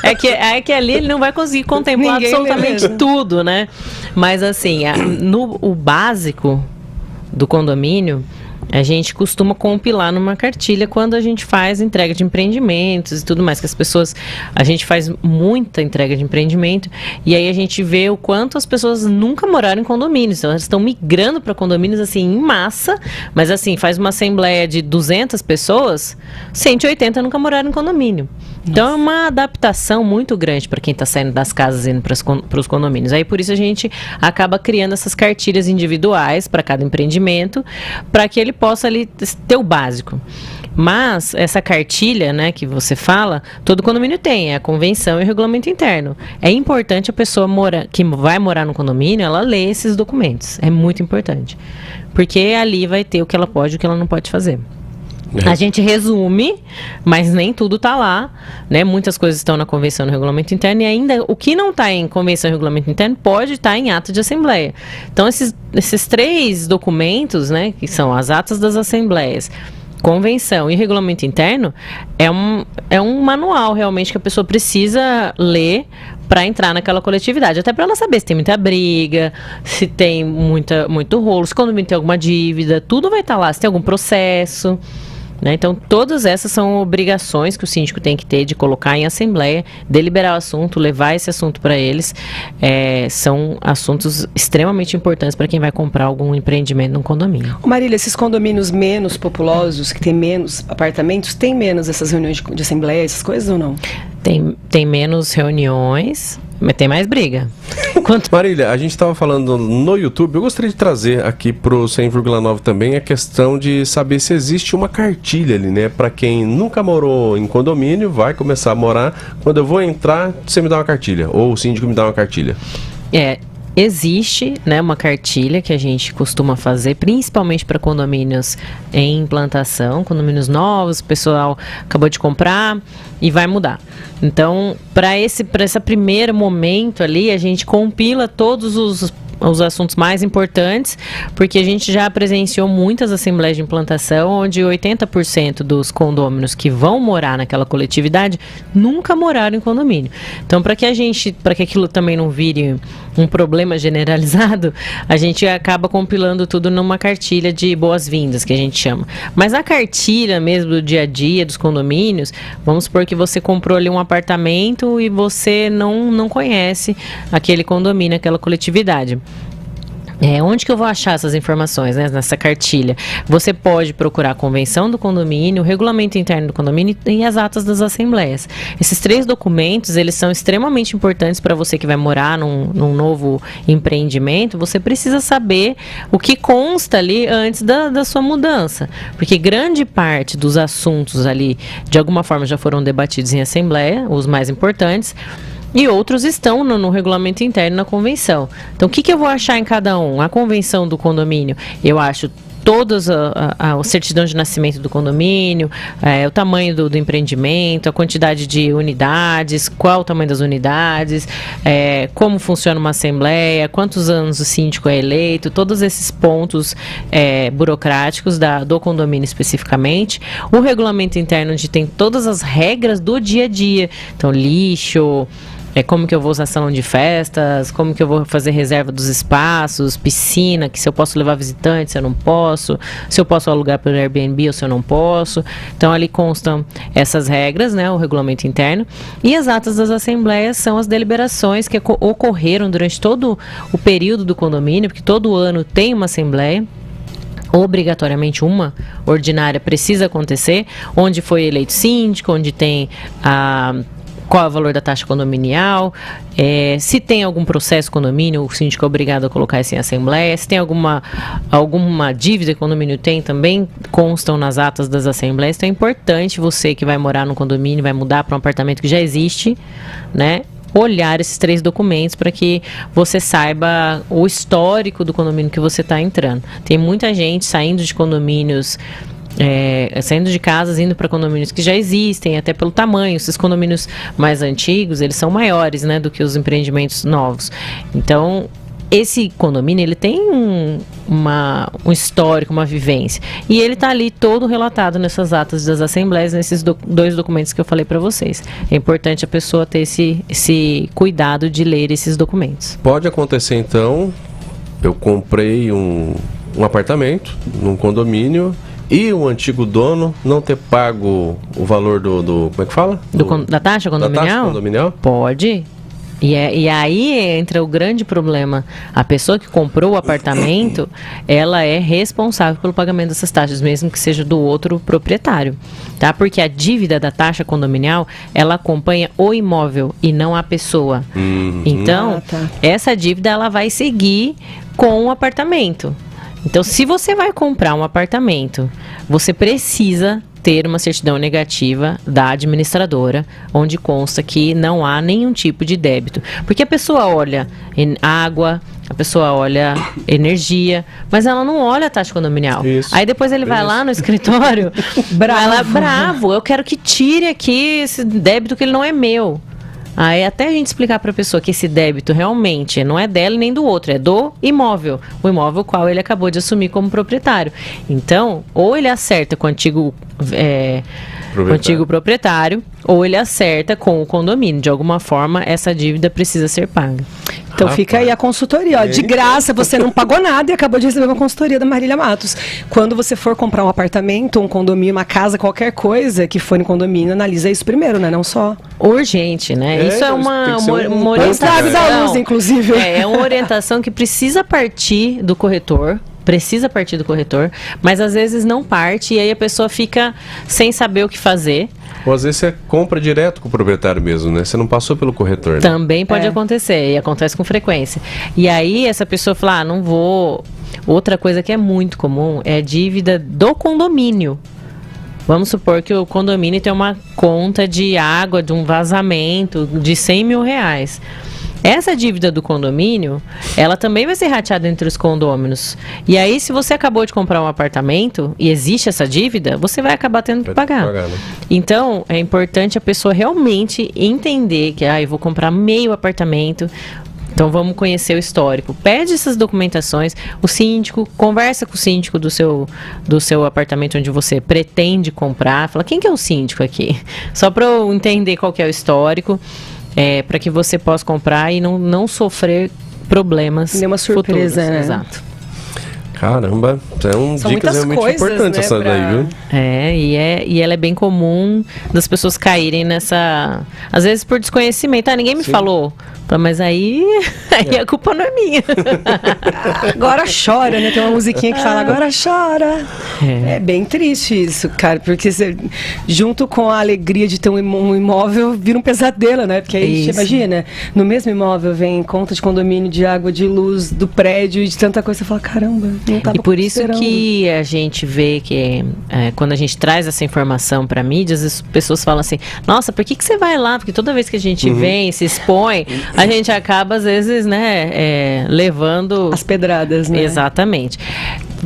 é que ali ele não vai conseguir contemplar absolutamente tudo, né? Mas assim, o básico do condomínio, a gente costuma compilar numa cartilha quando a gente faz entrega de empreendimentos e tudo mais, que a gente faz muita entrega de empreendimento e aí a gente vê o quanto as pessoas nunca moraram em condomínios, então elas estão migrando para condomínios assim em massa, mas assim, faz uma assembleia de 200 pessoas, 180 nunca moraram em condomínio. Então é uma adaptação muito grande para quem está saindo das casas e indo para os condomínios. Aí por isso a gente acaba criando essas cartilhas individuais para cada empreendimento, para que ele possa ali ter o básico. Mas essa cartilha, né, que você fala, todo condomínio tem, é a convenção e o regulamento interno. É importante a pessoa que vai morar no condomínio, ela ler esses documentos. É muito importante. Porque ali vai ter o que ela pode e o que ela não pode fazer. A gente resume, mas nem tudo está lá, né? Muitas coisas estão na convenção e no regulamento interno e ainda o que não está em convenção e regulamento interno pode estar em ato de assembleia. Então, esses 3 documentos, né, que são as atas das assembleias, convenção e regulamento interno, é um manual realmente que a pessoa precisa ler para entrar naquela coletividade, até para ela saber se tem muita briga, se tem muito rolo, se o condomínio tem alguma dívida, tudo vai estar lá, se tem algum processo. Né? Então, todas essas são obrigações que o síndico tem que ter de colocar em assembleia, deliberar o assunto, levar esse assunto para eles. São assuntos extremamente importantes para quem vai comprar algum empreendimento num condomínio.
Marília, esses condomínios menos populosos, que tem menos apartamentos, tem menos essas reuniões de assembleia, essas coisas ou não?
Tem menos reuniões, mas tem mais briga.
Marília, a gente estava falando no YouTube, eu gostaria de trazer aqui pro 100,9 também a questão de saber se existe uma cartilha ali, né? Para quem nunca morou em condomínio, vai começar a morar, quando eu vou entrar, você me dá uma cartilha, ou o síndico me dá uma cartilha.
Existe, né, uma cartilha que a gente costuma fazer, principalmente para condomínios em implantação, condomínios novos, o pessoal acabou de comprar e vai mudar. Então, para esse primeiro momento ali, a gente compila todos os assuntos mais importantes, porque a gente já presenciou muitas assembleias de implantação onde 80% dos condôminos que vão morar naquela coletividade nunca moraram em condomínio. Então, para que aquilo também não vire um problema generalizado, a gente acaba compilando tudo numa cartilha de boas-vindas, que a gente chama. Mas a cartilha mesmo do dia a dia dos condomínios, vamos supor que você comprou ali um apartamento e você não conhece aquele condomínio, aquela coletividade. Onde que eu vou achar essas informações, né, nessa cartilha? Você pode procurar a convenção do condomínio, o regulamento interno do condomínio e as atas das assembleias. Esses 3 documentos, eles são extremamente importantes para você que vai morar num novo empreendimento. Você precisa saber o que consta ali antes da sua mudança. Porque grande parte dos assuntos ali, de alguma forma, já foram debatidos em assembleia, os mais importantes. E outros estão no regulamento interno, na convenção. Então, o que eu vou achar em cada um? A convenção do condomínio, eu acho todas a certidão de nascimento do condomínio, o tamanho do empreendimento, a quantidade de unidades, qual o tamanho das unidades, como funciona uma assembleia, quantos anos o síndico é eleito, todos esses pontos burocráticos do condomínio especificamente. O regulamento interno, onde tem todas as regras do dia a dia, então lixo, como que eu vou usar salão de festas, como que eu vou fazer reserva dos espaços, piscina, que se eu posso levar visitantes, se eu não posso, se eu posso alugar pelo Airbnb ou se eu não posso. Então, ali constam essas regras, né, o regulamento interno. E as atas das assembleias são as deliberações que ocorreram durante todo o período do condomínio, porque todo ano tem uma assembleia. Obrigatoriamente uma ordinária precisa acontecer, onde foi eleito síndico, onde tem qual é o valor da taxa condominial, se tem algum processo condomínio, o síndico é obrigado a colocar isso em assembleia, se tem alguma dívida que o condomínio tem, também constam nas atas das assembleias. Então é importante você que vai morar no condomínio, vai mudar para um apartamento que já existe, né, olhar esses 3 documentos para que você saiba o histórico do condomínio que você está entrando. Tem muita gente saindo de condomínios, saindo de casas, indo para condomínios que já existem, até pelo tamanho. Esses condomínios mais antigos, eles são maiores, né, do que os empreendimentos novos. Então, esse condomínio, ele tem um histórico, uma vivência. E ele está ali todo relatado nessas atas das assembleias, nesses dois documentos que eu falei para vocês. É importante a pessoa ter esse cuidado de ler esses documentos.
Pode acontecer, então, eu comprei um apartamento num condomínio e o antigo dono não ter pago o valor do como é que fala?
Da taxa condominial?
Da taxa condominial?
Pode. E aí entra o grande problema. A pessoa que comprou o apartamento, ela é responsável pelo pagamento dessas taxas, mesmo que seja do outro proprietário, tá? Porque a dívida da taxa condominial, ela acompanha o imóvel e não a pessoa. Então, essa dívida, ela vai seguir com o apartamento. Então, se você vai comprar um apartamento, você precisa ter uma certidão negativa da administradora, onde consta que não há nenhum tipo de débito. Porque a pessoa olha água, a pessoa olha energia, mas ela não olha a taxa condominial.
Isso.
Aí depois ele vai lá no escritório, vai lá bravo, eu quero que tire aqui esse débito que ele não é meu. Aí até a gente explicar para a pessoa que esse débito realmente não é dela nem do outro, é do imóvel. O imóvel qual ele acabou de assumir como proprietário. Então, ou ele acerta com o antigo proprietário, ou ele acerta com o condomínio. De alguma forma, essa dívida precisa ser paga.
Então fica aí a consultoria, ó, de graça, você não pagou nada e acabou de receber uma consultoria da Marília Matos. Quando você for comprar um apartamento, um condomínio, uma casa, qualquer coisa que for em condomínio, analisa isso primeiro, né? Não só...
Urgente, né? Isso é uma
orientação. Da luz, inclusive.
É uma orientação que precisa partir do corretor, mas às vezes não parte e aí a pessoa fica sem saber o que fazer.
Ou às vezes você compra direto com o proprietário mesmo, né? Você não passou pelo corretor, né?
Também pode acontecer, e acontece com frequência. E aí essa pessoa fala, não vou... Outra coisa que é muito comum é a dívida do condomínio. Vamos supor que o condomínio tem uma conta de água, de um vazamento de 100 mil reais. Essa dívida do condomínio, ela também vai ser rateada entre os condôminos. E aí, se você acabou de comprar um apartamento e existe essa dívida, você vai acabar tendo que pagar. Né? Então, é importante a pessoa realmente entender que, eu vou comprar meio apartamento. Então, vamos conhecer o histórico. Pede essas documentações, o síndico, conversa com o síndico do seu apartamento onde você pretende comprar. Fala, quem que é o síndico aqui? Só para eu entender qual que é o histórico. Para que você possa comprar e não sofrer problemas.
Nenhuma surpresa,
futuros.
Né?
Exato.
Caramba, são dicas realmente
coisas,
importantes, né, essa daí, viu?
E ela é bem comum das pessoas caírem nessa... Às vezes por desconhecimento. Ninguém me falou. Mas aí a culpa não é minha.
Agora chora, né? Tem uma musiquinha que fala, agora chora. É bem triste isso, cara. Porque você, junto com a alegria de ter um imóvel, vira um pesadelo, né? Porque aí, você imagina, no mesmo imóvel vem conta de condomínio, de água, de luz, do prédio e de tanta coisa. Você fala, caramba, não tava
E por isso
esperando.
que a gente vê que quando a gente traz essa informação para mídia, as pessoas falam assim, nossa, por que você vai lá? Porque toda vez que a gente vem, se expõe, a gente acaba, às vezes, né, levando...
As pedradas, né?
Exatamente.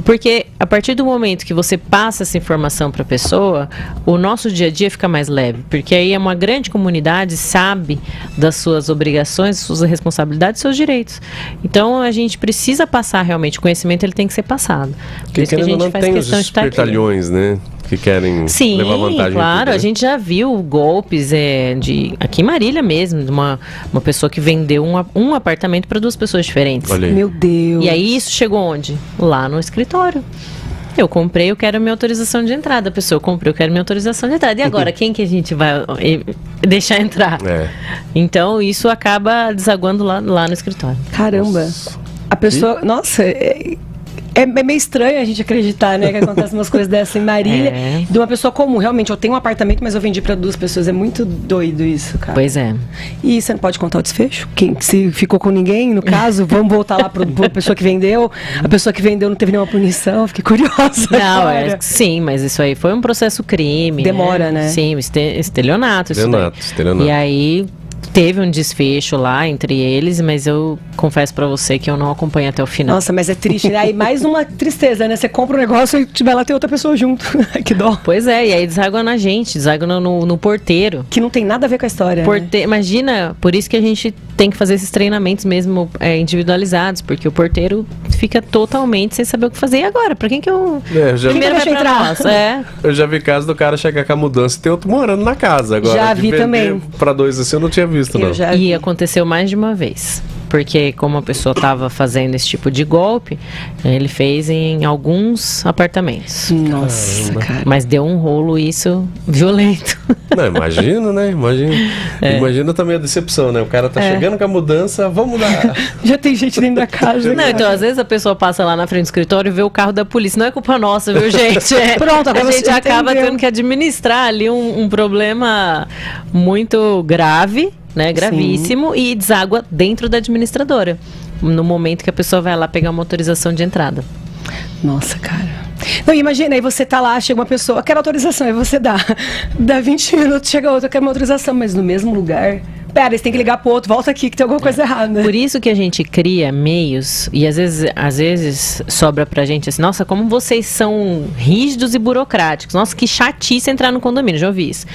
Porque a partir do momento que você passa essa informação para a pessoa, o nosso dia a dia fica mais leve. Porque aí uma grande comunidade sabe das suas obrigações, suas responsabilidades, seus direitos. Então, a gente precisa passar realmente. O conhecimento, ele tem que ser passado. Por isso que a gente faz questão de estar aqui.
Espertalhões, né? Que querem levar vantagem.
Claro,
tudo, né?
A gente já viu golpes aqui em Marília mesmo, de uma pessoa que vendeu um apartamento para duas pessoas diferentes.
Olha aí.
Meu Deus.
E aí isso chegou onde? Lá no escritório. Eu comprei, eu quero minha autorização de entrada. A pessoa, eu comprei, eu quero minha autorização de entrada. E agora, quem que a gente vai deixar entrar? Então, isso acaba desaguando lá no escritório.
Caramba. Nossa. A pessoa... Nossa... É meio estranho a gente acreditar, né, que acontecem umas coisas dessas em Marília, de uma pessoa comum. Realmente, eu tenho um apartamento, mas eu vendi para duas pessoas. É muito doido isso, cara.
Pois é.
E você não pode contar o desfecho? Se ficou com ninguém, no caso, vamos voltar lá para a pessoa que vendeu. A pessoa que vendeu não teve nenhuma punição. Fiquei curiosa.
Não, sim, mas isso aí foi um processo crime.
Demora, né?
Sim, estelionato.
Estelionato.
E aí... teve um desfecho lá entre eles, mas eu confesso pra você que eu não acompanhei até o final.
Nossa, mas é triste, né? Aí mais uma tristeza, né? Você compra um negócio e vai lá ter outra pessoa junto. Que dó.
Pois é, e aí deságua na gente, deságua no porteiro.
Que não tem nada a ver com a história, né?
Imagina, por isso que a gente tem que fazer esses treinamentos mesmo individualizados, porque o porteiro fica totalmente sem saber o que fazer. E agora? Pra quem que eu...
Primeiro vai entrar.
Nós?
Eu já vi caso do cara chegar com a mudança e ter outro morando na casa. Agora,
Já vi também.
Pra 2 assim eu não tinha visto, não.
E aconteceu mais de uma vez. Porque como a pessoa estava fazendo esse tipo de golpe, ele fez em alguns apartamentos.
Nossa, cara.
Mas deu um rolo isso violento.
Não, imagina, né? Imagina também a decepção, né? O cara tá chegando com a mudança, vamos mudar.
Já tem gente dentro da casa.
Não, então às vezes a pessoa passa lá na frente do escritório e vê o carro da polícia. Não é culpa nossa, viu, gente?
Pronto, agora
a gente
você
acaba
entendeu.
tendo que administrar ali um problema muito grave, né? Gravíssimo. E deságua dentro da administradora. No momento que a pessoa vai lá pegar uma autorização de entrada.
Nossa, cara. Não, imagina, aí você tá lá, chega uma pessoa, quer autorização, aí você dá 20 minutos, chega outra, quer uma autorização, mas no mesmo lugar. Pera, você tem que ligar pro outro, volta aqui que tem alguma coisa errada.
Por isso que a gente cria meios, e às vezes sobra pra gente assim, nossa, como vocês são rígidos e burocráticos, nossa, que chatice entrar no condomínio, já ouvi isso.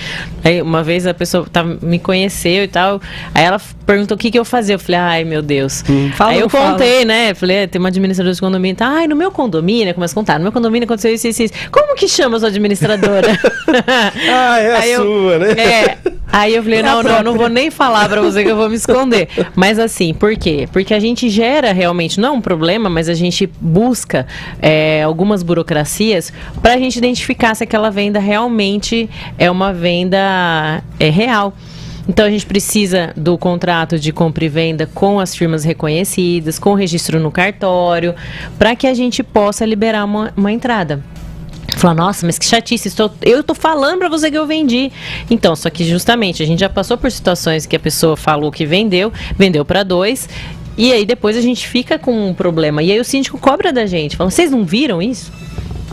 Aí uma vez a pessoa me conheceu e tal, aí ela perguntou o que eu fazia, eu falei, ai meu Deus. Aí eu contei, né, falei, tem uma administradora de condomínio, tá, ai, no meu condomínio, começa a contar, no meu condomínio aconteceu isso, isso, isso. Como que chama a sua administradora?
É a sua, né?
Aí eu falei, não vou nem falar pra você que eu vou me esconder. Mas assim, por quê? Porque a gente gera realmente, não é um problema, mas a gente busca algumas burocracias pra gente identificar se aquela venda realmente é uma venda real. Então a gente precisa do contrato de compra e venda com as firmas reconhecidas, com registro no cartório, para que a gente possa liberar uma entrada. Falar, nossa, mas que chatice, eu tô falando pra você que eu vendi. Então, só que justamente a gente já passou por situações que a pessoa falou que vendeu pra 2, e aí depois a gente fica com um problema. E aí o síndico cobra da gente, fala, vocês não viram isso?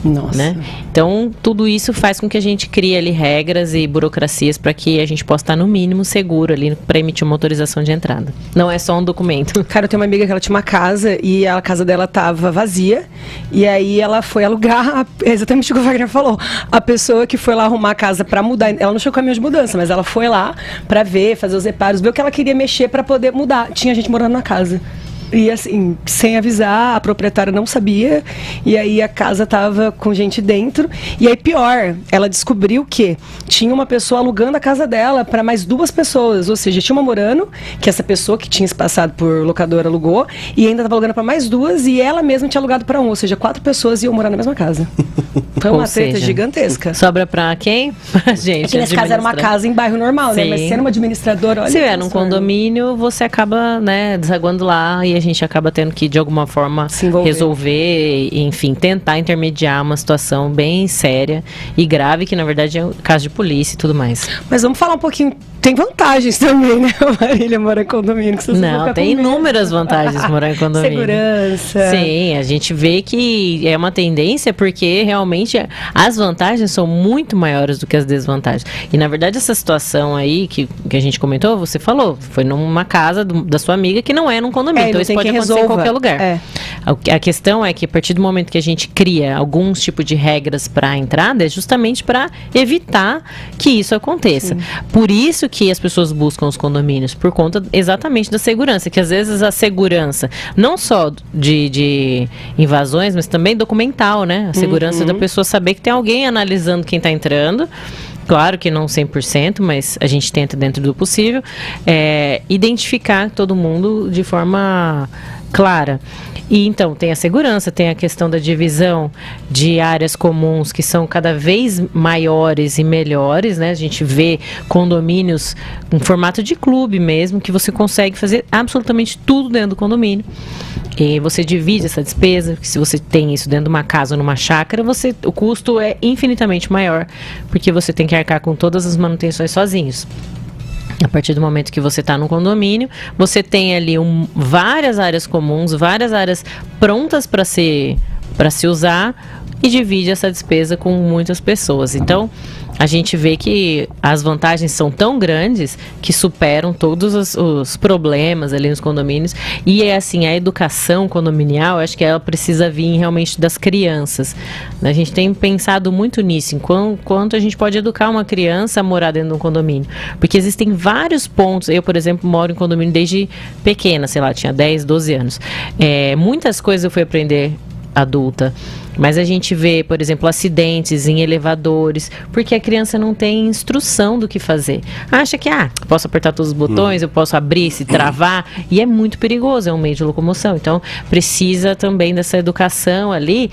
Nossa.
Né? Então, tudo isso faz com que a gente crie ali regras e burocracias para que a gente possa estar no mínimo seguro ali para emitir uma autorização de entrada. Não é só um documento.
Cara, eu tenho uma amiga que ela tinha uma casa e a casa dela tava vazia. E aí ela foi alugar, exatamente o que o Wagner falou. A pessoa que foi lá arrumar a casa pra mudar, ela não tinha o caminhão de mudança, mas ela foi lá pra ver, fazer os reparos, ver o que ela queria mexer pra poder mudar. Tinha gente morando na casa. E assim, sem avisar, a proprietária não sabia, e aí a casa tava com gente dentro, e aí pior, ela descobriu que tinha uma pessoa alugando a casa dela para mais 2 pessoas, ou seja, tinha uma morando, que essa pessoa que tinha se passado por locadora alugou, e ainda tava alugando para mais 2, e ela mesma tinha alugado para 1, ou seja, 4 pessoas iam morar na mesma casa. Foi uma treta gigantesca.
Sobra pra quem? Gente,
aqui nesse caso era uma casa em bairro normal, né? Mas sendo uma administradora, olha.
Se é num condomínio, você acaba, né, desaguando lá e a gente acaba tendo que, de alguma forma, resolver, enfim, tentar intermediar uma situação bem séria e grave, que na verdade é um caso de polícia e tudo mais.
Mas vamos falar um pouquinho. Tem vantagens também, né, Marília, morar em condomínio? Que
não, tem inúmeras vantagens morar em condomínio.
Segurança.
Sim, a gente vê que é uma tendência porque realmente as vantagens são muito maiores do que as desvantagens. E na verdade essa situação aí que a gente comentou, você falou, foi numa casa da sua amiga que não é num condomínio. Então isso pode acontecer em qualquer lugar. A questão é que a partir do momento que a gente cria alguns tipos de regras para a entrada, é justamente para evitar que isso aconteça. Sim. Por isso que as pessoas buscam os condomínios, por conta exatamente da segurança, que às vezes a segurança, não só de invasões, mas também documental, né? A segurança da pessoa saber que tem alguém analisando quem está entrando. Claro que não 100%, mas a gente tenta dentro do possível identificar todo mundo de forma clara. E então tem a segurança, tem a questão da divisão de áreas comuns que são cada vez maiores e melhores, né? A gente vê condomínios em formato de clube mesmo, que você consegue fazer absolutamente tudo dentro do condomínio. E você divide essa despesa, que se você tem isso dentro de uma casa ou numa chácara, o custo é infinitamente maior, porque você tem que arcar com todas as manutenções sozinhos. A partir do momento que você está no condomínio, você tem ali várias áreas comuns, várias áreas prontas para se usar, e divide essa despesa com muitas pessoas. Então, a gente vê que as vantagens são tão grandes que superam todos os problemas ali nos condomínios. E é assim, a educação condominial, acho que ela precisa vir realmente das crianças. A gente tem pensado muito nisso, em quanto a gente pode educar uma criança a morar dentro de um condomínio. Porque existem vários pontos. Eu, por exemplo, moro em condomínio desde pequena, sei lá, tinha 10, 12 anos. Muitas coisas eu fui aprender adulta, mas a gente vê, por exemplo, acidentes em elevadores, porque a criança não tem instrução do que fazer. Acha que, posso apertar todos os botões, eu posso abrir, se travar, e é muito perigoso, é um meio de locomoção. Então, precisa também dessa educação ali,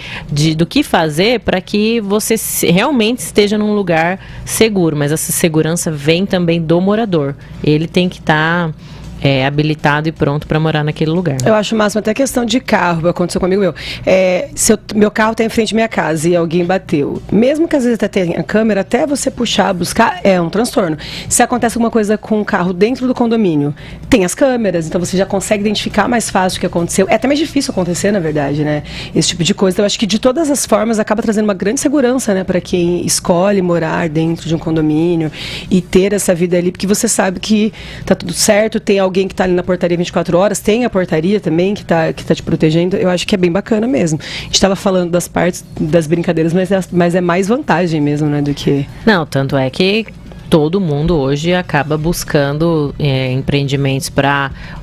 do que fazer para que você realmente esteja num lugar seguro, mas essa segurança vem também do morador. Ele tem que estar habilitado e pronto para morar naquele lugar.
Eu acho o máximo até questão de carro, aconteceu comigo meu. Se meu carro está em frente à minha casa e alguém bateu, mesmo que às vezes até tenha câmera, até você puxar, buscar, é um transtorno. Se acontece alguma coisa com o carro dentro do condomínio, tem as câmeras, então você já consegue identificar mais fácil o que aconteceu. É até mais difícil acontecer, na verdade, né? Esse tipo de coisa. Então, eu acho que de todas as formas acaba trazendo uma grande segurança, né, para quem escolhe morar dentro de um condomínio e ter essa vida ali, porque você sabe que tá tudo certo, tem alguém que está ali na portaria 24 horas, tem a portaria também que tá te protegendo. Eu acho que é bem bacana mesmo. A gente estava falando das partes das brincadeiras, mas é mais vantagem mesmo, né, do que...
Não, tanto é que todo mundo hoje acaba buscando empreendimentos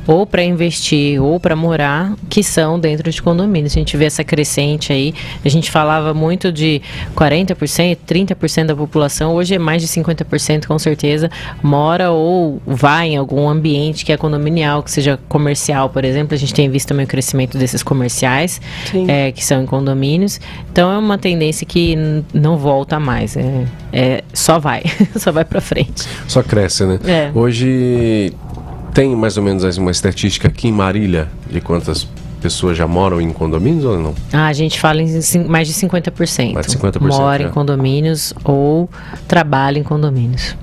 ou para investir ou para morar, que são dentro de condomínios. A gente vê essa crescente aí. A gente falava muito de 40%, 30% da população. Hoje é mais de 50%, com certeza, mora ou vai em algum ambiente que é condominial, que seja comercial, por exemplo. A gente tem visto também o crescimento desses comerciais, que são em condomínios. Então, é uma tendência que não volta mais. Só vai. Só vai para frente.
Só cresce, né? Hoje tem mais ou menos uma estatística aqui em Marília de quantas pessoas já moram em condomínios ou não?
A gente fala em mais de 50%.
Mais de 50%.
Mora em condomínios ou trabalha em condomínios.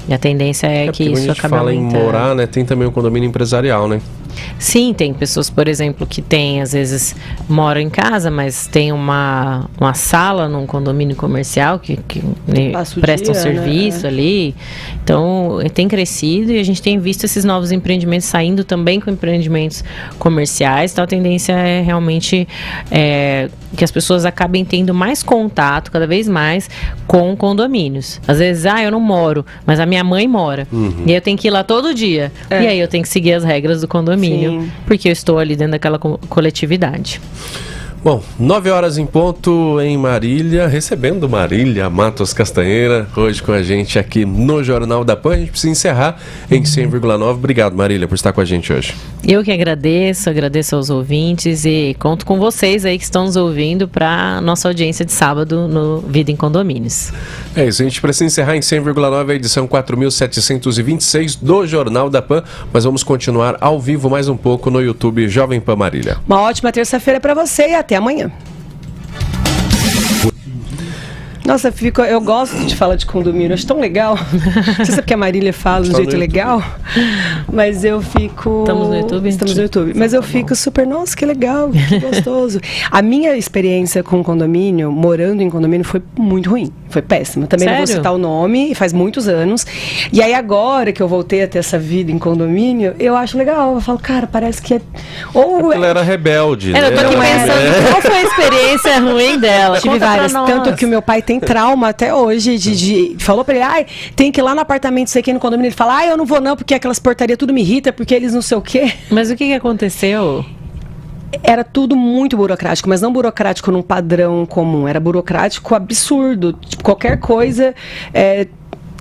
E a tendência é que isso acaba aumentando.
Quando a gente fala em morar, né, tem também o condomínio empresarial, né?
Sim, tem pessoas, por exemplo, que às vezes moram em casa, mas tem uma sala num condomínio comercial que presta um serviço, né, ali. Então, tem crescido e a gente tem visto esses novos empreendimentos saindo também com empreendimentos comerciais. Então, a tendência é realmente que as pessoas acabem tendo mais contato, cada vez mais, com condomínios. Às vezes, eu não moro, mas a minha mãe mora. E eu tenho que ir lá todo dia. E aí, eu tenho que seguir as regras do condomínio. Sim. Porque eu estou ali dentro daquela coletividade.
Bom, 9 horas em ponto em Marília, recebendo Marília Matos Castanheira, hoje com a gente aqui no Jornal da Pan. A gente precisa encerrar em 100,9. Obrigado, Marília, por estar com a gente hoje.
Eu que agradeço aos ouvintes e conto com vocês aí que estão nos ouvindo para nossa audiência de sábado no Vida em Condomínios.
É isso, a gente precisa encerrar em 100,9 a edição 4.726 do Jornal da Pan, mas vamos continuar ao vivo mais um pouco no YouTube Jovem Pan Marília.
Uma ótima terça-feira para você e até amanhã. Nossa, eu gosto de falar de condomínio, acho tão legal. Não sei se é porque a Marília fala de um jeito legal, mas eu fico...
Estamos no YouTube?
Estamos no YouTube. Mas eu fico super, nossa, que legal, que gostoso. A minha experiência com condomínio, morando em condomínio, foi muito ruim. Foi péssima. Também não vou citar o nome, faz muitos anos. E aí agora que eu voltei a ter essa vida em condomínio, eu acho legal. Eu falo, cara, parece que é...
Ou ela era rebelde, né?
Eu tô aqui pensando, qual foi a experiência ruim dela?
Tive várias. Tanto que o meu pai tem trauma até hoje falou pra ele, tem que ir lá no apartamento, sei que no condomínio, ele fala, eu não vou não, porque aquelas portarias tudo me irrita, porque eles não sei o quê.
Mas o que aconteceu?
Era tudo muito burocrático, mas não burocrático num padrão comum, era burocrático absurdo, tipo, qualquer coisa...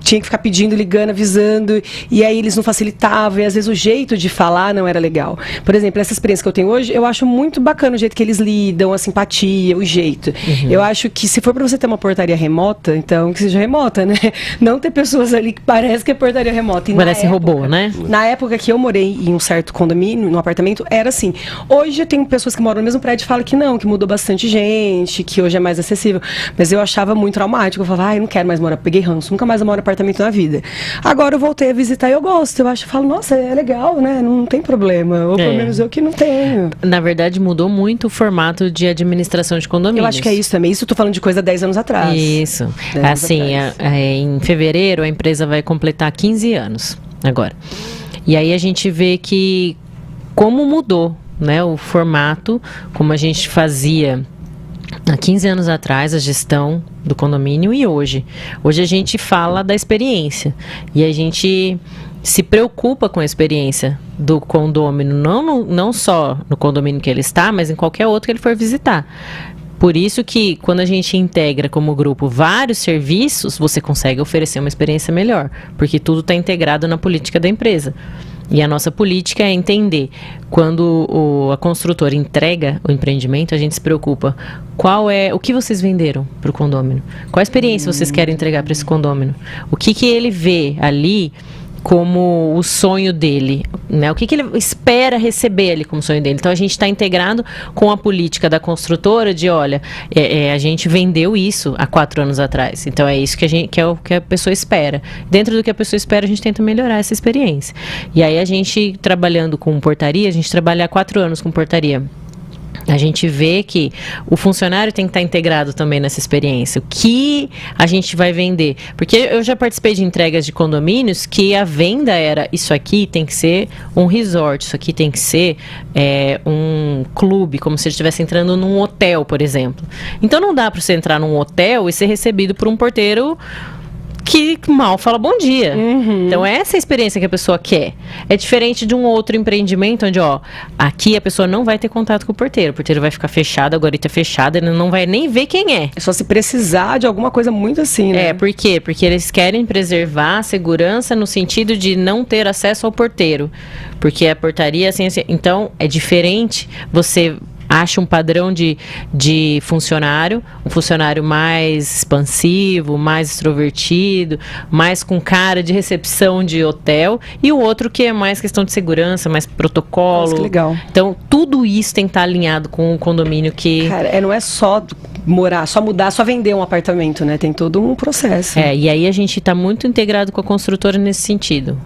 tinha que ficar pedindo, ligando, avisando, e aí eles não facilitavam, e às vezes o jeito de falar não era legal. Por exemplo, essa experiência que eu tenho hoje, eu acho muito bacana o jeito que eles lidam, a simpatia, o jeito. Eu acho que se for pra você ter uma portaria remota, então que seja remota, né? Não ter pessoas ali que parece que é portaria remota. E
parece robô, né?
Na época que eu morei em um certo condomínio, num apartamento, era assim. Hoje eu tenho pessoas que moram no mesmo prédio e falam que não, que mudou bastante gente, que hoje é mais acessível. Mas eu achava muito traumático. Eu falava, eu não quero mais morar, peguei ranço, nunca mais eu moro apartamento na vida. Agora eu voltei a visitar e eu gosto. Eu falo, nossa, é legal, né? Não tem problema. Ou pelo menos eu que não tenho.
Na verdade, mudou muito o formato de administração de condomínios.
Eu acho que é isso também. Isso eu tô falando de coisa 10 anos atrás.
Isso. Assim, em fevereiro a empresa vai completar 15 anos agora. E aí a gente vê que como mudou, né, o formato, como a gente fazia há 15 anos atrás, a gestão do condomínio e hoje. Hoje a gente fala da experiência e a gente se preocupa com a experiência do condômino, não só no condomínio que ele está, mas em qualquer outro que ele for visitar. Por isso que quando a gente integra como grupo vários serviços, você consegue oferecer uma experiência melhor, porque tudo está integrado na política da empresa. E a nossa política é entender, quando a construtora entrega o empreendimento, a gente se preocupa, o que vocês venderam para o condômino? Qual a experiência vocês querem entregar para esse condômino? O que ele vê ali como o sonho dele, né? O que ele espera receber ali como sonho dele. Então a gente está integrado com a política da construtora de, olha, a gente vendeu isso há 4 anos atrás, então é isso que é o que a pessoa espera. Dentro do que a pessoa espera, a gente tenta melhorar essa experiência. E aí a gente, trabalhando com portaria, a gente trabalha há 4 anos com portaria. A gente vê que o funcionário tem que estar integrado também nessa experiência. O que a gente vai vender? Porque eu já participei de entregas de condomínios que a venda era, isso aqui tem que ser um resort, isso aqui tem que ser um clube, como se ele estivesse entrando num hotel, por exemplo. Então não dá para você entrar num hotel e ser recebido por um porteiro que mal fala bom dia. Então essa é a experiência que a pessoa quer. É diferente de um outro empreendimento onde, aqui a pessoa não vai ter contato com o porteiro vai ficar fechado, a guarita é fechada, ele não vai nem ver quem é.
É só se precisar de alguma coisa muito assim, né?
Por quê? Porque eles querem preservar a segurança no sentido de não ter acesso ao porteiro, porque a portaria, assim, então é diferente. Você acha um padrão de funcionário, um funcionário mais expansivo, mais extrovertido, mais com cara de recepção de hotel, e o outro que é mais questão de segurança, mais protocolo.
Nossa, que legal.
Então, tudo isso tem que estar alinhado com o condomínio que...
Cara, não é só morar, só mudar, só vender um apartamento, né? Tem todo um processo.
E aí a gente está muito integrado com a construtora nesse sentido.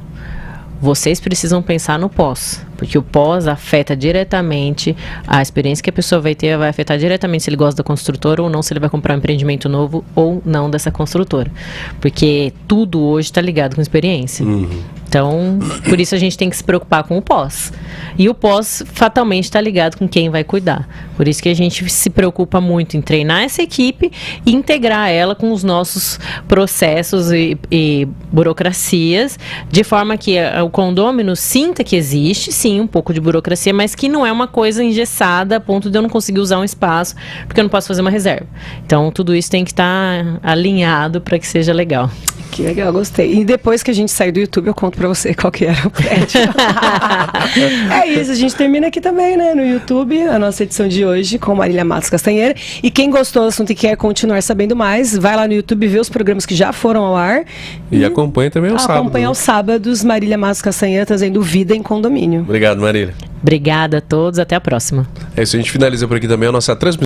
Vocês precisam pensar no pós, porque o pós afeta diretamente a experiência que a pessoa vai ter, vai afetar diretamente se ele gosta da construtora ou não, se ele vai comprar um empreendimento novo ou não dessa construtora. Porque tudo hoje está ligado com experiência. Então, por isso a gente tem que se preocupar com o pós. E o pós fatalmente está ligado com quem vai cuidar. Por isso que a gente se preocupa muito em treinar essa equipe e integrar ela com os nossos processos e burocracias, de forma que o condômino sinta que existe, sim, um pouco de burocracia, mas que não é uma coisa engessada a ponto de eu não conseguir usar um espaço, porque eu não posso fazer uma reserva. Então, tudo isso tem que estar alinhado para que seja legal.
Que legal, gostei. E depois que a gente sair do YouTube, eu conto pra você qual que era o prédio. É isso, a gente termina aqui também, né, no YouTube, a nossa edição de hoje com Marília Matos Castanheira. E quem gostou do assunto e quer continuar sabendo mais, vai lá no YouTube ver os programas que já foram ao ar.
E acompanha também aos sábados.
Acompanha aos sábados, Marília Matos Castanheira trazendo vida em condomínio.
Obrigado, Marília.
Obrigada a todos, até a próxima.
É isso, a gente finaliza por aqui também a nossa transmissão.